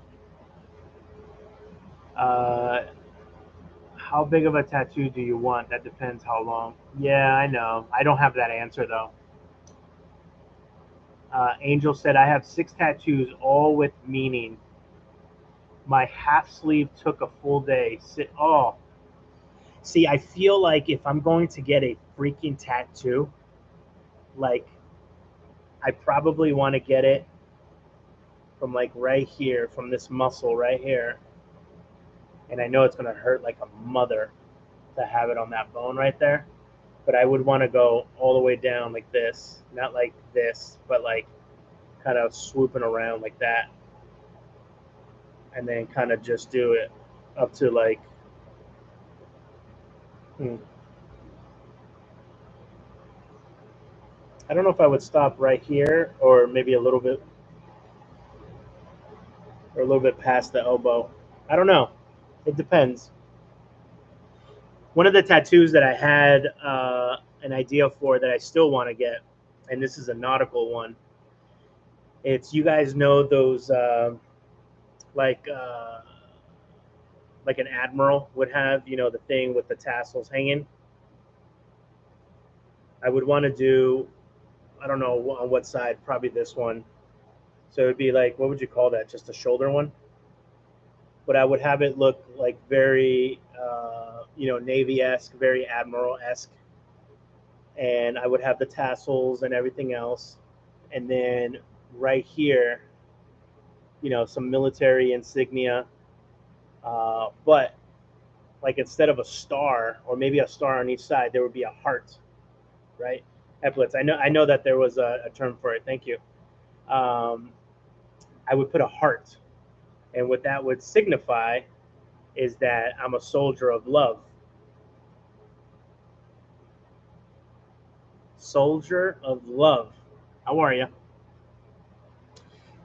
Uh, how big of a tattoo do you want? That depends how long. Yeah, I know. I don't have that answer though. Angel said, I have 6 tattoos, all with meaning. My half sleeve took a full day. Oh, see, I feel like if I'm going to get a freaking tattoo, like, I probably want to get it from like right here, from this muscle right here. And I know it's going to hurt like a mother to have it on that bone right there. But I would want to go all the way down like this, not like this, but like kind of swooping around like that, and then kind of just do it up to like, hmm, I don't know if I would stop right here or maybe a little bit past the elbow. I don't know. It depends. One of the tattoos that I had an idea for that I still want to get, and this is a nautical one. It's, you guys know those like uh, like an admiral would have, you know, the thing with the tassels hanging. I would want to do, I don't know on what side, probably this one. So it'd be like, what would you call that? Just a shoulder one? But I would have it look like very, you know, Navy-esque, very Admiral-esque. And I would have the tassels and everything else. And then right here, you know, some military insignia. But like instead of a star or maybe a star on each side, there would be a heart, right? Epaulets. I know that there was a term for it. Thank you. Um, I would put a heart, and what that would signify is that I'm a soldier of love. Soldier of love. How are you?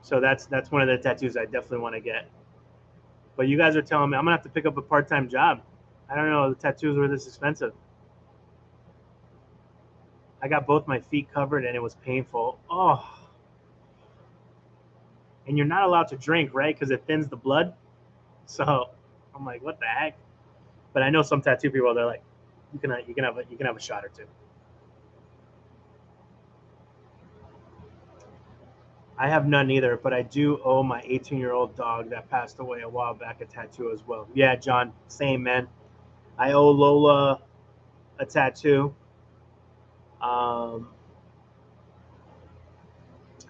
So that's one of the tattoos I definitely want to get. But you guys are telling me I'm gonna have to pick up a part-time job. I don't know, the tattoos were this expensive. I got both my feet covered and it was painful. Oh, and you're not allowed to drink, right? Because it thins the blood. So I'm like, what the heck? But I know some tattoo people, they're like, you can have a shot or two. I have none either, but I do owe my 18-year-old dog that passed away a while back a tattoo as well. Yeah, John, same man. I owe Lola a tattoo, um,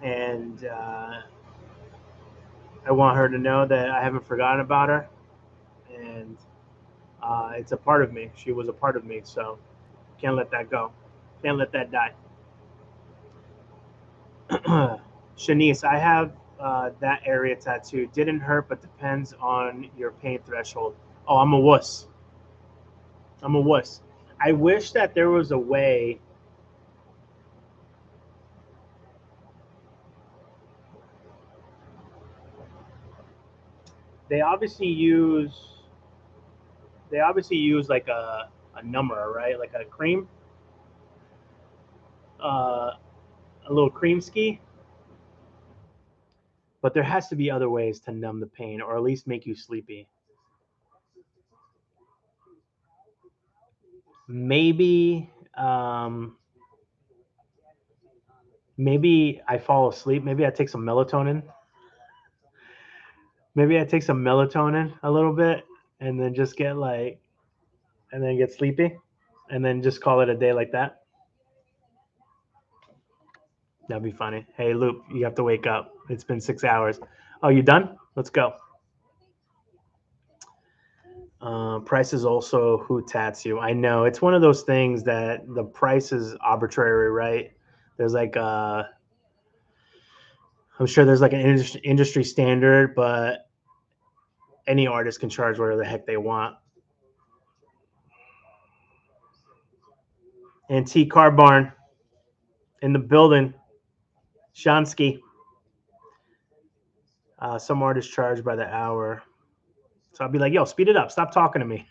and I want her to know that I haven't forgotten about her, and it's a part of me. She was a part of me, so can't let that go. Can't let that die. Shanice, I have that area tattoo. Didn't hurt, but depends on your pain threshold. Oh, I'm a wuss. I'm a wuss. I wish that there was a way. They obviously use they obviously use like a number, right? Like a cream, a little cream ski. But there has to be other ways to numb the pain, or at least make you sleepy. Maybe, maybe I fall asleep. Maybe I take some melatonin. Maybe I take some melatonin a little bit, and then just get like, and then get sleepy, and then just call it a day like that. That'd be funny. Hey, Loop, you have to wake up. It's been 6 hours. Oh, you done? Let's go. Price is also who tats you. I know it's one of those things that the price is arbitrary, right? There's like I'm sure there's like an industry standard, but any artist can charge whatever the heck they want. Antique Car Barn in the building. Shansky. Some artists charge by the hour. So I'll be like, yo, speed it up. Stop talking to me.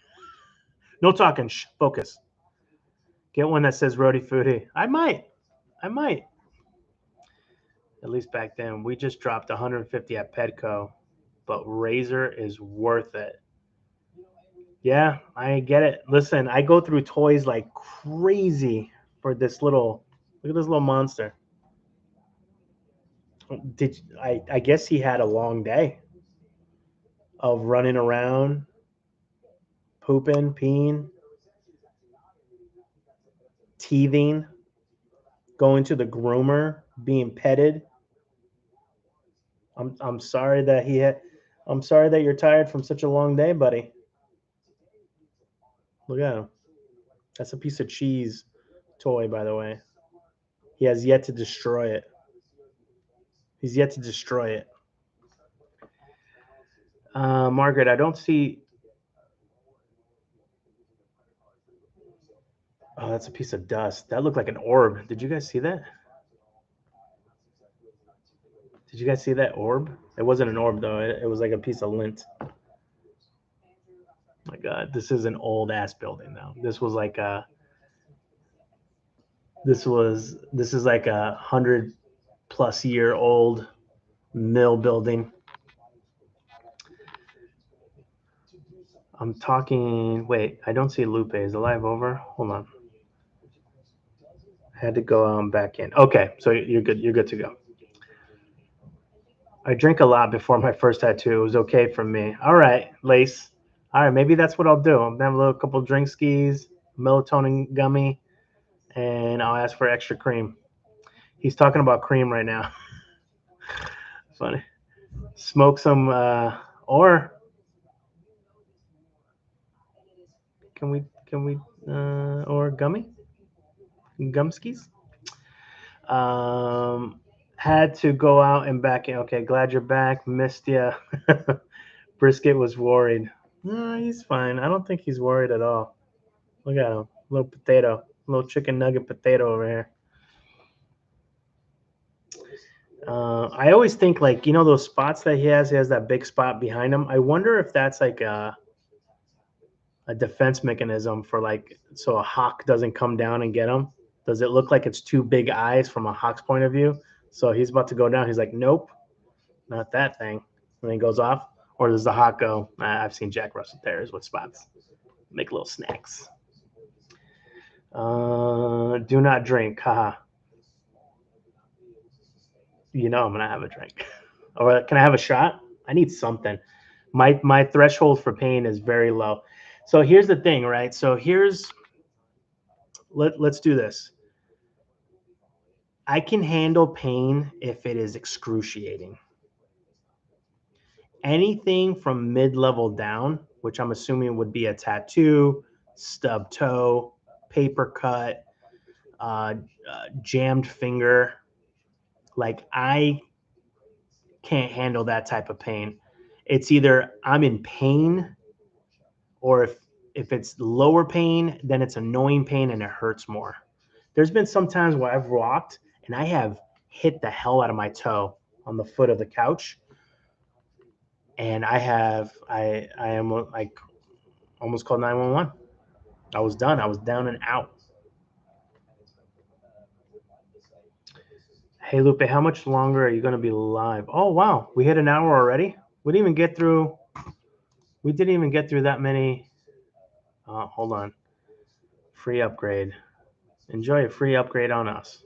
No talking. Shh, focus. Get one that says rhodyfoody. I might. I might. At least back then. We just dropped 150 at Petco, but Razor is worth it. Yeah, I get it. Listen, I go through toys like crazy for this little. Look at this little monster. I guess he had a long day of running around, pooping, peeing, teething, going to the groomer, being petted. I'm sorry that he had. I'm sorry that you're tired from such a long day, buddy. Look at him. That's a piece of cheese toy, by the way. He has yet to destroy it. He's yet to destroy it. Margaret, I don't see. Oh, that's a piece of dust. That looked like an orb. Did you guys see that? Did you guys see that orb? It wasn't an orb though. It was like a piece of lint. Oh my God, this is an old ass building though. This was like This is like 100+ year old mill building. I'm talking. Wait, I don't see Lupe. Is the live over? Hold on. I had to go back in. Okay, so you're good. You're good to go. I drink a lot before my first tattoo. It was okay for me. All right, Lace. All right, maybe that's what I'll do. I'm gonna have a little couple drink skis, melatonin gummy, and I'll ask for extra cream. He's talking about cream right now. Funny. Smoke some, or can we, or gummy, gumskis. Um, had to go out and back in. Okay, glad you're back. Missed ya. Brisket was worried. No, he's fine. I don't think he's worried at all. Look at him. Little potato. Little chicken nugget potato over here. I always think like those spots that he has. He has that big spot behind him. I wonder if that's like a defense mechanism for like so a hawk doesn't come down and get him. Does it look like it's two big eyes from a hawk's point of view? So he's about to go down. He's like, nope, not that thing. And then he goes off. Or does the hawk go? I've seen Jack Russell Terriers with spots. Make little snacks. Do not drink. Haha. I'm gonna have a drink. Or can I have a shot? I need something. My threshold for pain is very low. So here's the thing, right? So let's do this. I can handle pain if it is excruciating. Anything from mid-level down, which I'm assuming would be a tattoo, stub toe, paper cut, jammed finger, like I can't handle that type of pain. It's either I'm in pain, or if it's lower pain, then it's annoying pain and it hurts more. There's been some times where I've walked and I have hit the hell out of my toe on the foot of the couch, and I am like almost called 911. I was done. I was down and out. Hey Lupe, how much longer are you going to be live? Oh wow, we hit an hour already. We didn't even get through. We didn't even get through that many. Hold on. Free upgrade. Enjoy a free upgrade on us.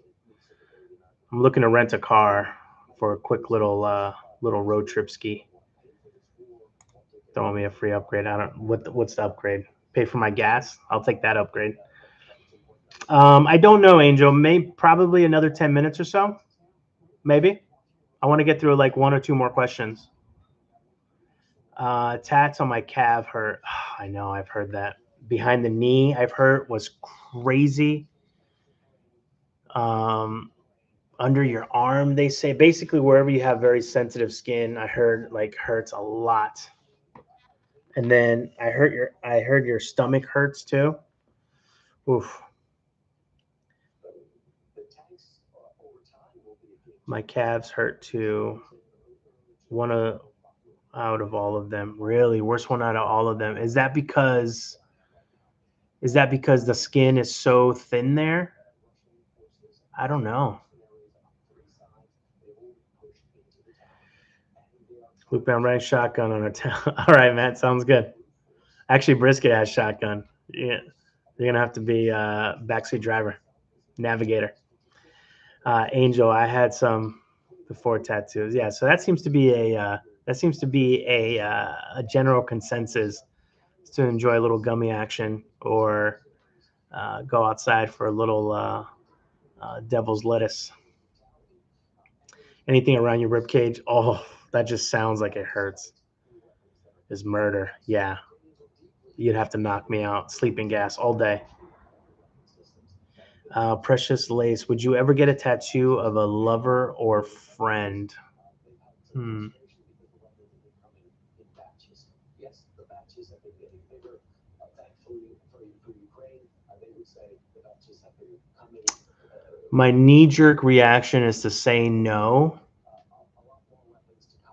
I'm looking to rent a car for a quick little road trip ski. Throwing me a free upgrade. I don't. What's the upgrade? Pay for my gas. I'll take that upgrade. I don't know, Angel. Maybe probably another 10 minutes or so. Maybe. I want to get through like one or two more questions. Tats on my calf hurt. I know. I've heard that. Behind the knee, I've heard was crazy. Um, Under your arm, they say basically wherever you have very sensitive skin. I heard like hurts a lot. And then I heard your stomach hurts too. Oof. My calves hurt too. One out of all of them. Really, worst one out of all of them. Is that because the skin is so thin there? I don't know. Lupe, I'm riding shotgun on a town. All right, Matt. Sounds good. Actually, Brisket has shotgun. Yeah, you're gonna have to be backseat driver, navigator. Angel, I had some before tattoos. Yeah, so that seems to be a general consensus to enjoy a little gummy action or go outside for a little devil's lettuce. Anything around your rib cage? Oh, that just sounds like it hurts. Is murder. Yeah, you'd have to knock me out. Sleeping gas all day. Precious Lace, would you ever get a tattoo of a lover or friend? Hmm. My knee jerk reaction is to say no,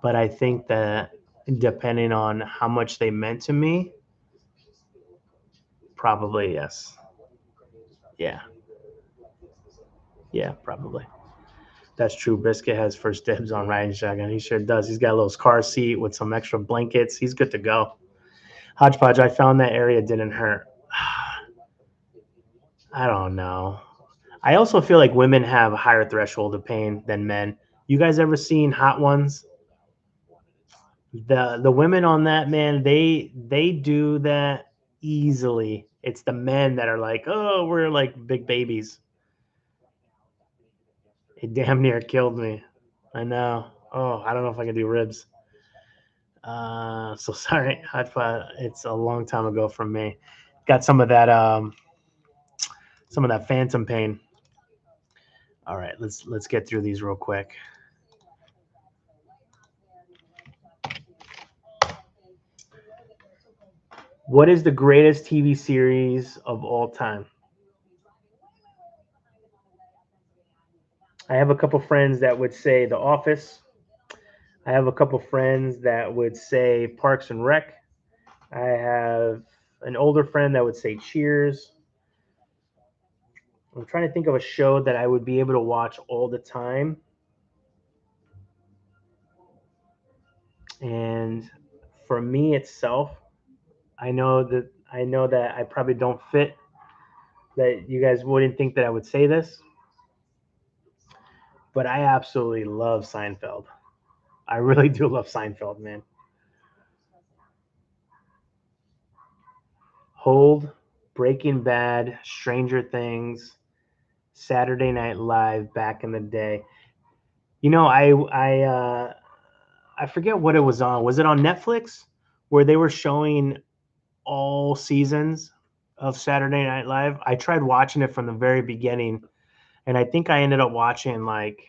but I think that depending on how much they meant to me, probably yes. Yeah. Yeah, probably. That's true. Biscuit has first dibs on riding shotgun. He sure does. He's got a little car seat with some extra blankets. He's good to go. Hodgepodge, I found that area didn't hurt. I don't know. I also feel like women have a higher threshold of pain than men. You guys ever seen Hot Ones? The women on that, man, they do that easily. It's the men that are like, oh, we're like big babies. It damn near killed me. I know. Oh, I don't know if I can do ribs. So sorry, Hotpot. It's a long time ago from me. Got some of that phantom pain. All right, let's get through these real quick. What is the greatest TV series of all time? I have a couple friends that would say The Office. I have a couple friends that would say Parks and Rec. I have an older friend that would say Cheers. I'm trying to think of a show that I would be able to watch all the time. And for me itself, I know that I probably don't fit, that you guys wouldn't think that I would say this, but I absolutely love Seinfeld. I really do love Seinfeld, man. Hold, Breaking Bad, Stranger Things, Saturday Night Live back in the day. You know, I forget what it was on. Was it on Netflix where they were showing all seasons of Saturday Night Live? I tried watching it from the very beginning, and I think I ended up watching like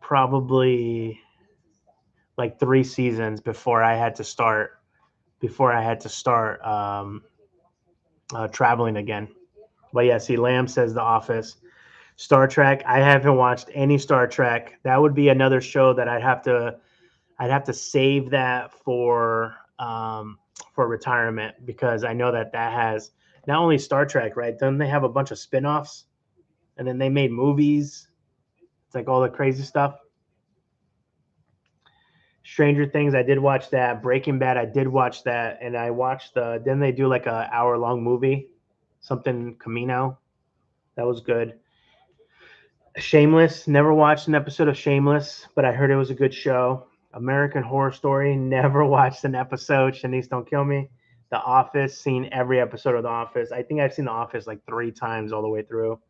probably like 3 seasons before I had to start traveling again. But yeah, see, Lamb says The Office. Star Trek. I haven't watched any Star Trek. That would be another show that I'd have to save that for retirement, because I know that that has not only Star Trek, right? Then they have a bunch of spin-offs, and then they made movies. It's like all the crazy stuff. Stranger Things, I did watch that. Breaking Bad, I did watch that, and I watched the. Then they do like a hour long movie, something Camino. That was good. Shameless, never watched an episode of Shameless, but I heard it was a good show. American Horror Story, never watched an episode. Shanice, don't kill me. The Office, seen every episode of The Office. I think I've seen The Office like 3 times all the way through.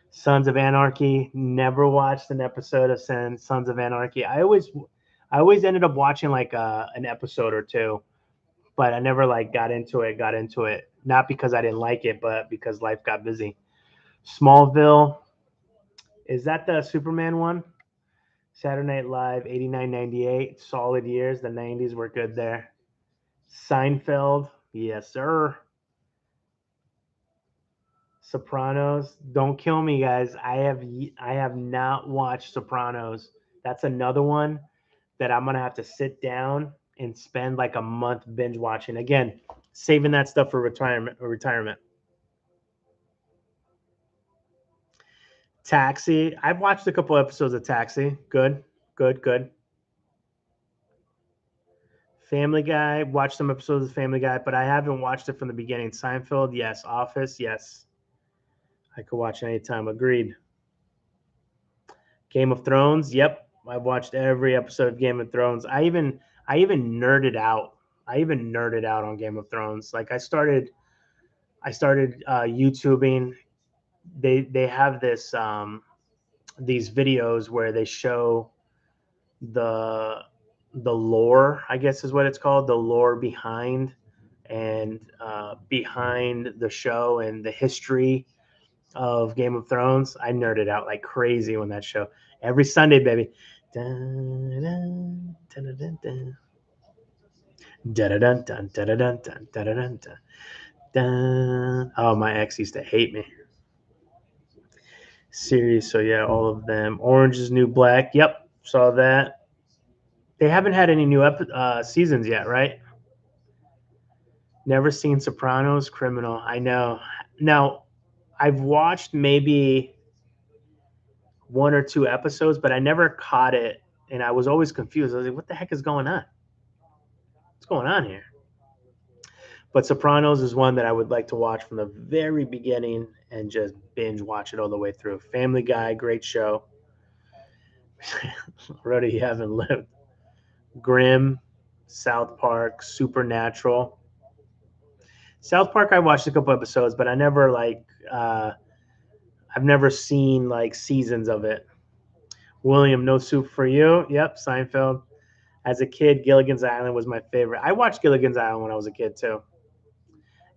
Sons of Anarchy, never watched an episode of Sons of Anarchy. I always ended up watching like an episode or two, but I never like got into it. Got into it not because I didn't like it, but because life got busy. Smallville, is that the Superman one? Saturday Night Live, 89, 98, solid years. The 90s were good there. Seinfeld, yes, sir. Sopranos, don't kill me, guys. I have not watched Sopranos. That's another one that I'm gonna have to sit down and spend like a month binge watching. Again, saving that stuff for retirement. Taxi. I've watched a couple episodes of Taxi. Good, good, good. Family Guy. Watched some episodes of Family Guy, but I haven't watched it from the beginning. Seinfeld, yes. Office, yes. I could watch anytime. Agreed. Game of Thrones. Yep, I've watched every episode of Game of Thrones. I even nerded out. I even nerded out on Game of Thrones. Like I started YouTubing. They have these videos where they show the the lore, I guess is what it's called, the lore behind the show and the history of Game of Thrones. I nerded out like crazy on that show every Sunday, baby. Dun, dun, dun, dun, dun. Dun, dun, dun, dun, dun, dun, dun, dun, dun, dun, dun. Oh, my ex used to hate me. Series, so yeah, all of them. Orange is New Black. Yep, saw that. They haven't had any new seasons yet, right? Never seen Sopranos. Criminal. I know. Now, I've watched maybe 1 or 2 episodes, but I never caught it, and I was always confused. I was like, what the heck is going on? What's going on here? But Sopranos is one that I would like to watch from the very beginning and just binge watch it all the way through. Family Guy, great show. Rhoda, you haven't lived. Grimm, South Park, Supernatural. South Park, I watched a couple episodes, but I never I've never seen like seasons of it. William, No Soup for You. Yep, Seinfeld. As a kid, Gilligan's Island was my favorite. I watched Gilligan's Island when I was a kid too.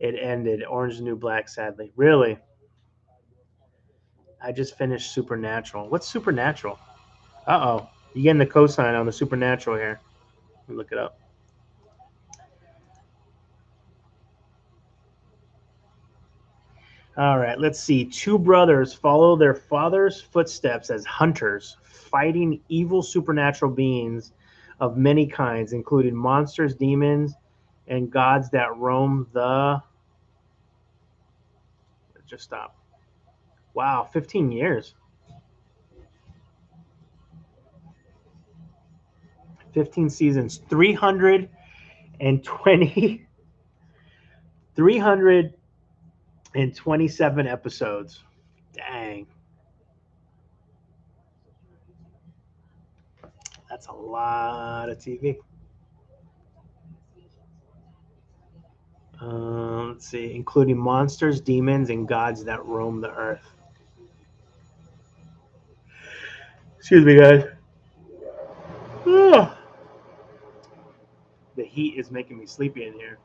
It ended. Orange is the New Black, sadly. Really? I just finished Supernatural. What's Supernatural? Uh-oh. You getting the cosign on the Supernatural here. Let me look it up. All right, let's see. Two brothers follow their father's footsteps as hunters, fighting evil supernatural beings of many kinds, including monsters, demons, and gods that roam the... Just stop. Wow, 15 years. 15 seasons, 327 episodes. Dang. That's a lot of TV. Let's see, including monsters, demons, and gods that roam the earth. Excuse me, guys. Ugh. The heat is making me sleepy in here.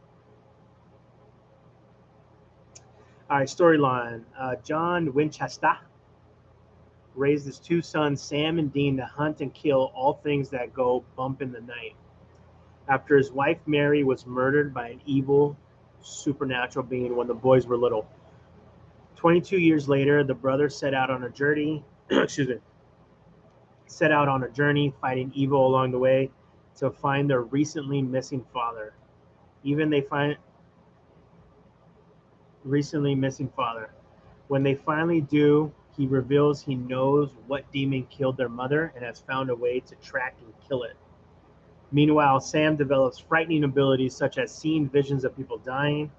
All right, storyline. John Winchester raised his two sons, Sam and Dean, to hunt and kill all things that go bump in the night. After his wife Mary was murdered by an evil supernatural being when the boys were little. 22 years later, the brothers set out on a journey. Set out on a journey, fighting evil along the way, to find their recently missing father. When they finally do, he reveals he knows what demon killed their mother and has found a way to track and kill it. Meanwhile, Sam develops frightening abilities such as seeing visions of people dying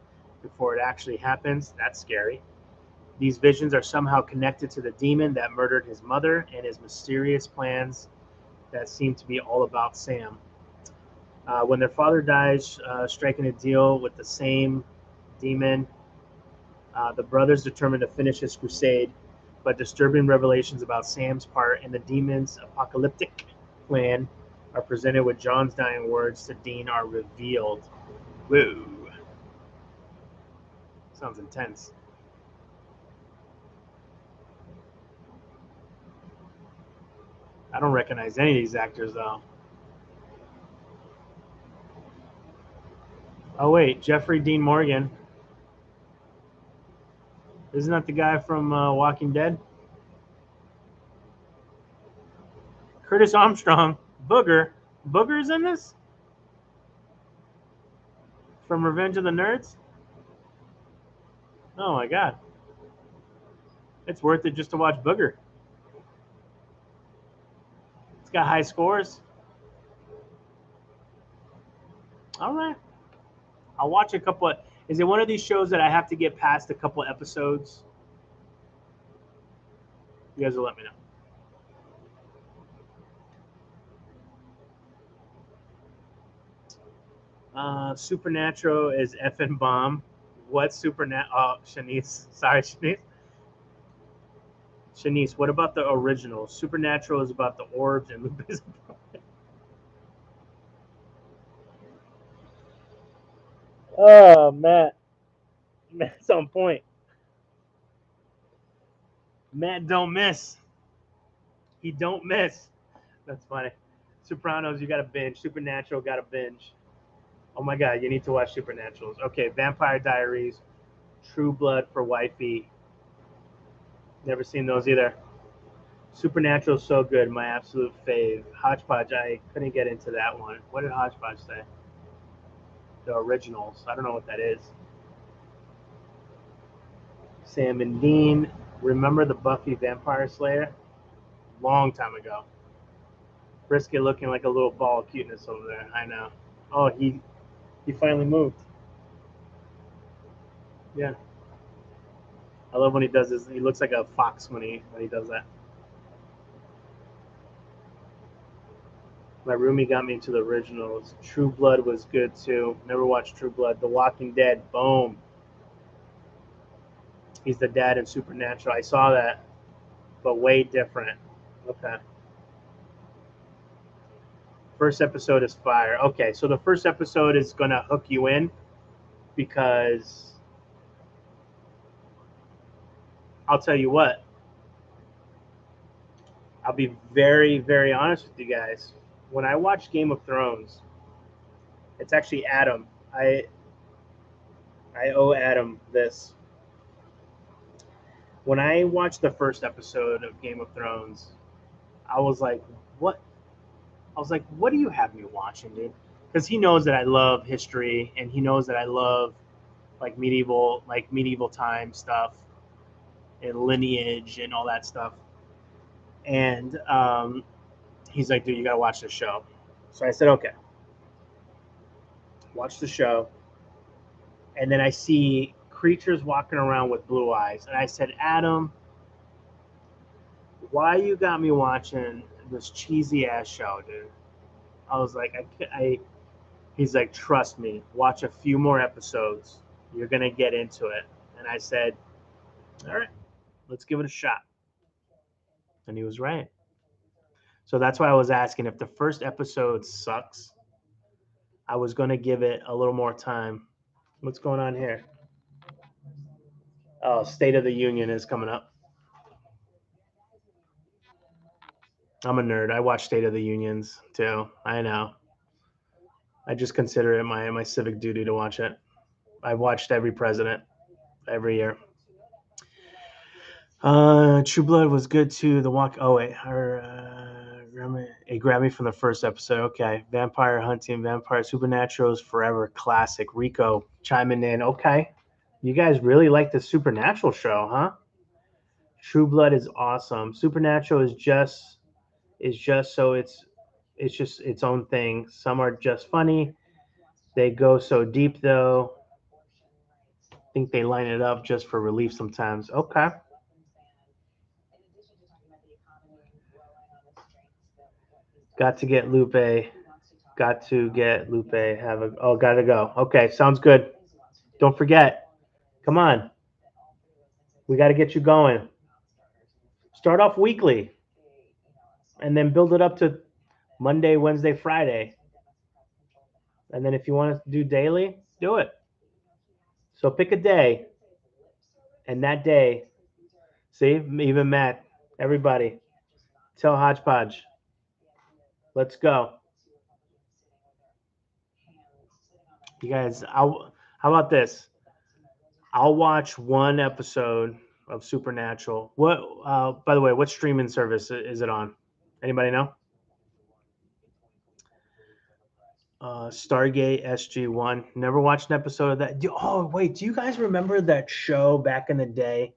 before it actually happens. That's scary. These visions are somehow connected to the demon that murdered his mother and his mysterious plans that seem to be all about Sam. When their father dies, striking a deal with the same demon, the brothers determine to finish his crusade, but disturbing revelations about Sam's part in the demon's apocalyptic plan are presented with John's dying words to Dean are revealed. Woo. Sounds intense. I don't recognize any of these actors, though. Oh, wait. Jeffrey Dean Morgan. Isn't that the guy from Walking Dead? Curtis Armstrong. Booger. Booger's in this? From Revenge of the Nerds? Oh, my God. It's worth it just to watch Booger. It's got high scores. All right. I'll watch a couple of... Is it one of these shows that I have to get past a couple episodes? You guys will let me know. Supernatural is effing bomb. What Supernatural? Oh, Shanice. Sorry, Shanice. Shanice, what about the original? Supernatural is about the orbs and Lupus. Oh, Matt. Matt's on point. Matt don't miss. He don't miss. That's funny. Sopranos, you got to binge. Supernatural, got to binge. Oh my God, you need to watch Supernaturals. Okay, Vampire Diaries, True Blood for Wifey. Never seen those either. Supernatural is so good, my absolute fave. Hodgepodge, I couldn't get into that one. What did Hodgepodge say? The originals. I don't know what that is. Sam and Dean. Remember the Buffy Vampire Slayer? Long time ago. Brisket looking like a little ball of cuteness over there. I know. Oh, he finally moved. Yeah. I love when he does this. He looks like a fox when he does that. My roomie got me into the originals. True Blood was good too. Never watched True Blood. The Walking Dead. Boom. He's the dad in Supernatural. I saw that, but way different. Okay. First episode is fire. Okay, so the first episode is gonna hook you in because I'll tell you what. I'll be very, very honest with you guys. When I watch Game of Thrones, it's actually Adam. I owe Adam this. When I watched the first episode of Game of Thrones, I was like, "What?" I was like, "What do you have me watching, dude?" Because he knows that I love history, and he knows that I love medieval time stuff and lineage and all that stuff. And he's like, "Dude, you gotta watch this show." So I said, "Okay." Watch the show, and then I see creatures walking around with blue eyes, and I said, "Adam, why you got me watching this cheesy ass show, dude?" I was like, I he's like, "Trust me, watch a few more episodes. You're gonna get into it." And I said, "All right, let's give it a shot." And he was right. So that's why I was asking if the first episode sucks, I was gonna give it a little more time. What's going on here? Oh, State of the Union is coming up. I'm a nerd. I watch State of the Unions too. I know. I just consider it my civic duty to watch it. I've watched every president every year. True Blood was good too. The walk. Oh wait, her a Grammy from the first episode. Okay, Vampire Hunting, Vampire Supernaturals Forever classic. Rico chiming in. Okay, you guys really like the Supernatural show, huh? True Blood is awesome. Supernatural is just so it's just its own thing. Some are just funny. They go so deep though. I think they line it up just for relief sometimes. Okay. Got to get Lupe. Got to get Lupe. Gotta go. Okay, sounds good. Don't forget. Come on. We got to get you going. Start off weekly and then build it up to Monday, Wednesday, Friday. And then if you want to do daily, do it. So pick a day, and that day, see, even Matt, everybody, tell Hodgepodge, let's go. You guys, how about this? I'll watch one episode of Supernatural. What? By the way, what streaming service is it on? Anybody know? Stargate SG-1. Never watched an episode of that. Oh wait, do you guys remember that show back in the day?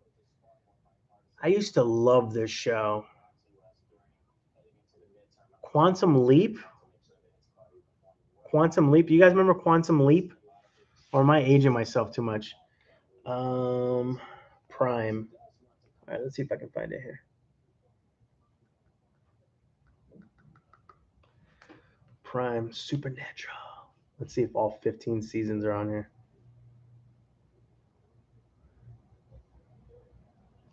I used to love this show. Quantum Leap. Quantum Leap. You guys remember Quantum Leap? Or am I aging myself too much? Um, Prime. All right, let's see if I can find it here. Prime Supernatural. Let's see if all 15 seasons are on here.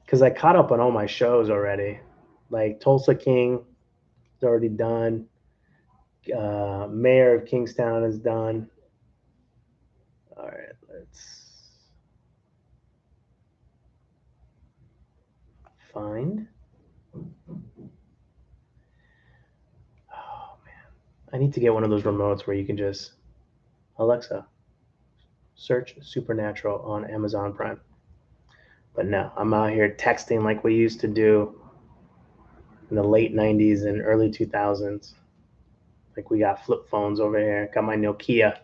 Because I caught up on all my shows already. Like Tulsa King is already done. Mayor of Kingstown is done. All right, let's find. Oh man, I need to get one of those remotes where you can just Alexa search Supernatural on Amazon Prime. But no, I'm out here texting like we used to do in the late 90s and early 2000s. Like we got flip phones over here. Got my Nokia.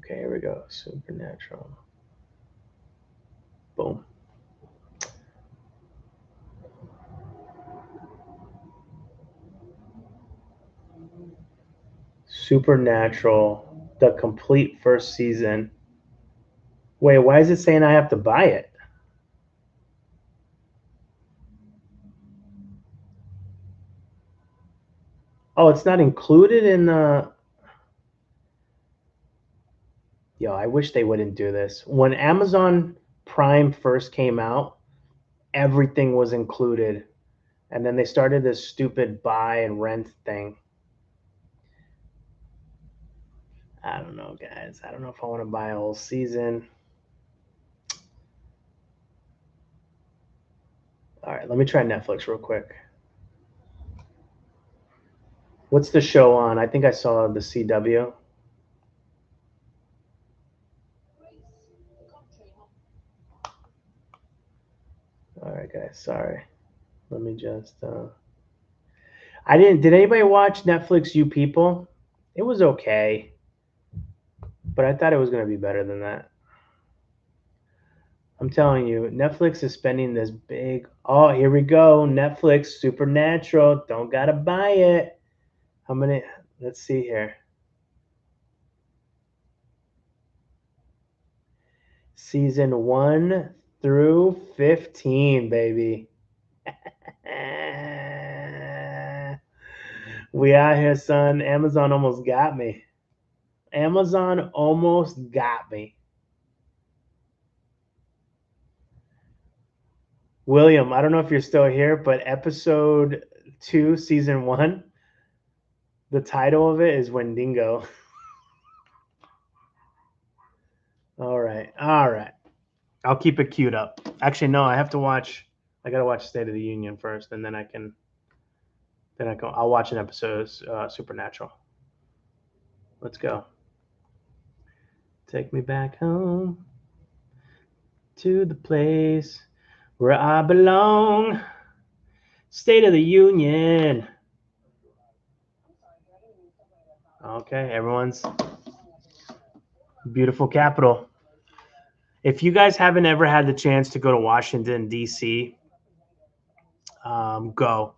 Okay, here we go. Supernatural. Boom. Supernatural, the complete first season. Wait, why is it saying I have to buy it? Oh, it's not included in the. Yo, I wish they wouldn't do this. When Amazon Prime first came out, everything was included. And then they started this stupid buy and rent thing. I don't know, guys. I don't know if I want to buy a whole season. All right, let me try Netflix real quick. What's the show on? I think I saw the CW. All right, guys. Sorry. Let me just. I didn't. Did anybody watch Netflix? You People? It was okay, but I thought it was gonna be better than that. I'm telling you, Netflix is spending this big. Oh, here we go. Netflix Supernatural. Don't gotta buy it. How many? Let's see here. Season 1 through 15, baby. We out here, son. Amazon almost got me. Amazon almost got me. William, I don't know if you're still here, but episode 2, season 1, the title of it is Wendigo. All right. All right. I'll keep it queued up. Actually, no, I gotta watch State of the Union first, and I'll watch an episode of Supernatural. Let's go. Take me back home to the place where I belong. State of the Union. Okay, everyone's beautiful capital. If you guys haven't ever had the chance to go to Washington, D.C., go.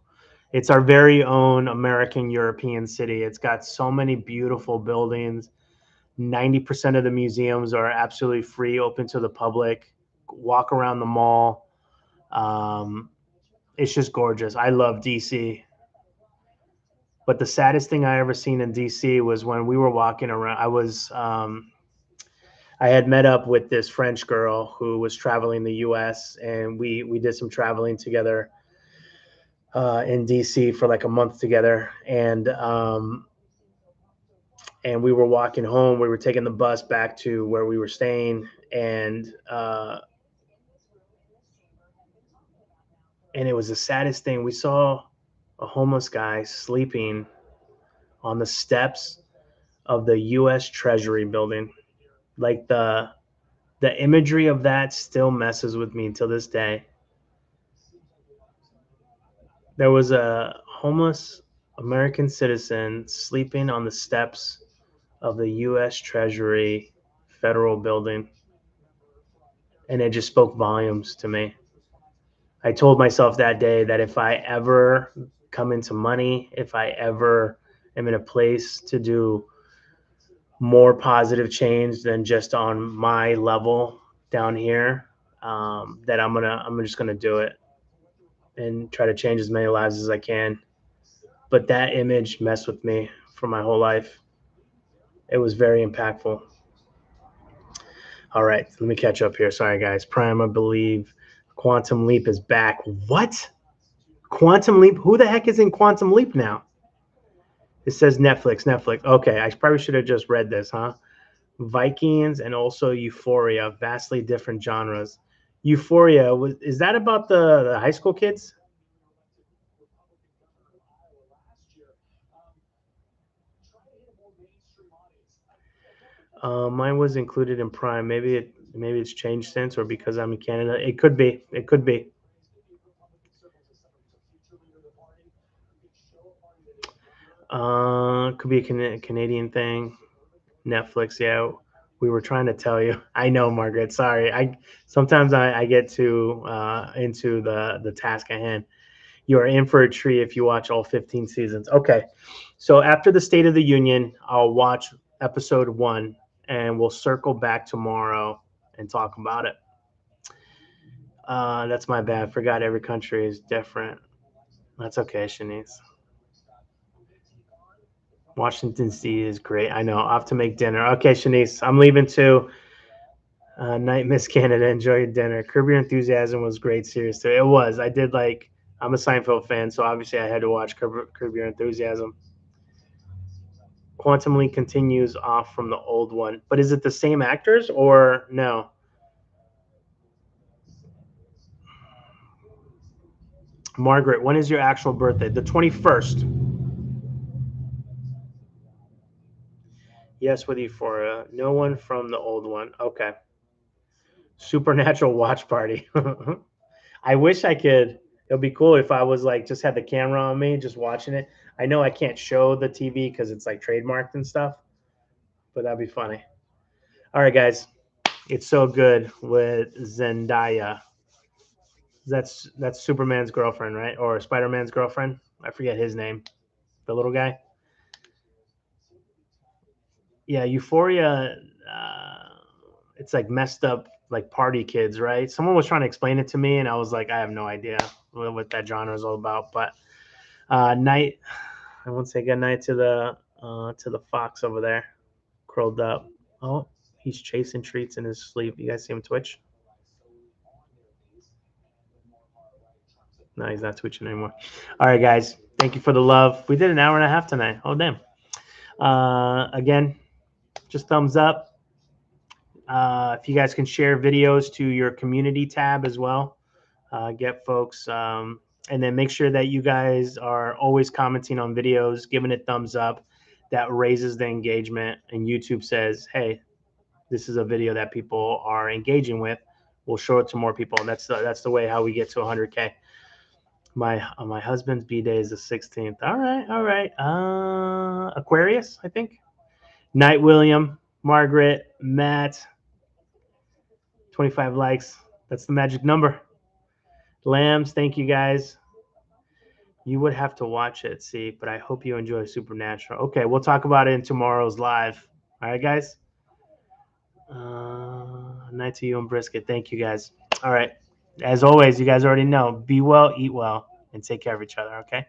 It's our very own American European city. It's got so many beautiful buildings. 90% of the museums are absolutely free, open to the public. Walk around the mall. It's just gorgeous. I love DC. But the saddest thing I ever seen in DC was when we were walking around. I had met up with this French girl who was traveling the U.S. and we did some traveling together in DC for like a month together, and we were walking home. We were taking the bus back to where we were staying, and it was the saddest thing. We saw a homeless guy sleeping on the steps of the U.S. Treasury building. Like the imagery of that still messes with me till this day. There was a homeless American citizen sleeping on the steps of the U.S. Treasury federal building, and it just spoke volumes to me. I told myself that day that if I ever come into money, if I ever am in a place to do more positive change than just on my level down here, that I'm just gonna do it and try to change as many lives as I can. But that image messed with me for my whole life. It was very impactful. All right, let me catch up here. Sorry, guys. Prime, I believe Quantum Leap is back. What? Quantum Leap? Who the heck is in Quantum Leap now? It says Netflix. Netflix. Okay, I probably should have just read this, huh? Vikings and also Euphoria, vastly different genres. Euphoria, is that about the high school kids? Mine was included in Prime. Maybe it's changed since, or because I'm in Canada. It could be. It could be. Could be a Canadian thing. Netflix, yeah. We were trying to tell you. I know, Margaret. Sorry. Sometimes I get too into the task at hand. You are in for a treat if you watch all 15 seasons. Okay. So after the State of the Union, I'll watch episode 1 and we'll circle back tomorrow and talk about it. That's my bad. Forgot every country is different. That's okay, Shanice. Washington D.C. is great. I know. I'll have to make dinner. Okay, Shanice, I'm leaving too. Night, Miss Canada. Enjoy your dinner. Curb Your Enthusiasm was great series too. It was. I did like. I'm a Seinfeld fan, so obviously I had to watch Curb Your Enthusiasm. Quantum Leap continues off from the old one, but is it the same actors or no? Margaret, when is your actual birthday? The 21st. Yes, with Euphoria. No one from the old one. Okay. Supernatural watch party. I wish I could. It would be cool if I was like just had the camera on me, just watching it. I know I can't show the TV because it's like trademarked and stuff, but that'd be funny. All right, guys, it's so good with Zendaya. That's Superman's girlfriend, right? Or Spider-Man's girlfriend? I forget his name. The little guy. Yeah, Euphoria. It's like messed up, like party kids, right? Someone was trying to explain it to me, and I was like, I have no idea what that genre is all about. But night, I won't say good night to the fox over there, curled up. Oh, he's chasing treats in his sleep. You guys see him twitch? No, he's not twitching anymore. All right, guys. Thank you for the love. We did an hour and a half tonight. Oh, damn. Again, just thumbs up. If you guys can share videos to your community tab as well, get folks. And then make sure that you guys are always commenting on videos, giving it thumbs up. That raises the engagement. And YouTube says, hey, this is a video that people are engaging with. We'll show it to more people. And that's the way how we get to 100K. My husband's B-Day is the 16th. All right, all right. Aquarius, I think. Night William, Margaret, Matt, 25 likes. That's the magic number. Lambs, thank you guys. You would have to watch it, see, but I hope you enjoy Supernatural. Okay, we'll talk about it in tomorrow's live. All right, guys. Night to you and Brisket. Thank you, guys. All right. As always, you guys already know, be well, eat well, and take care of each other, okay?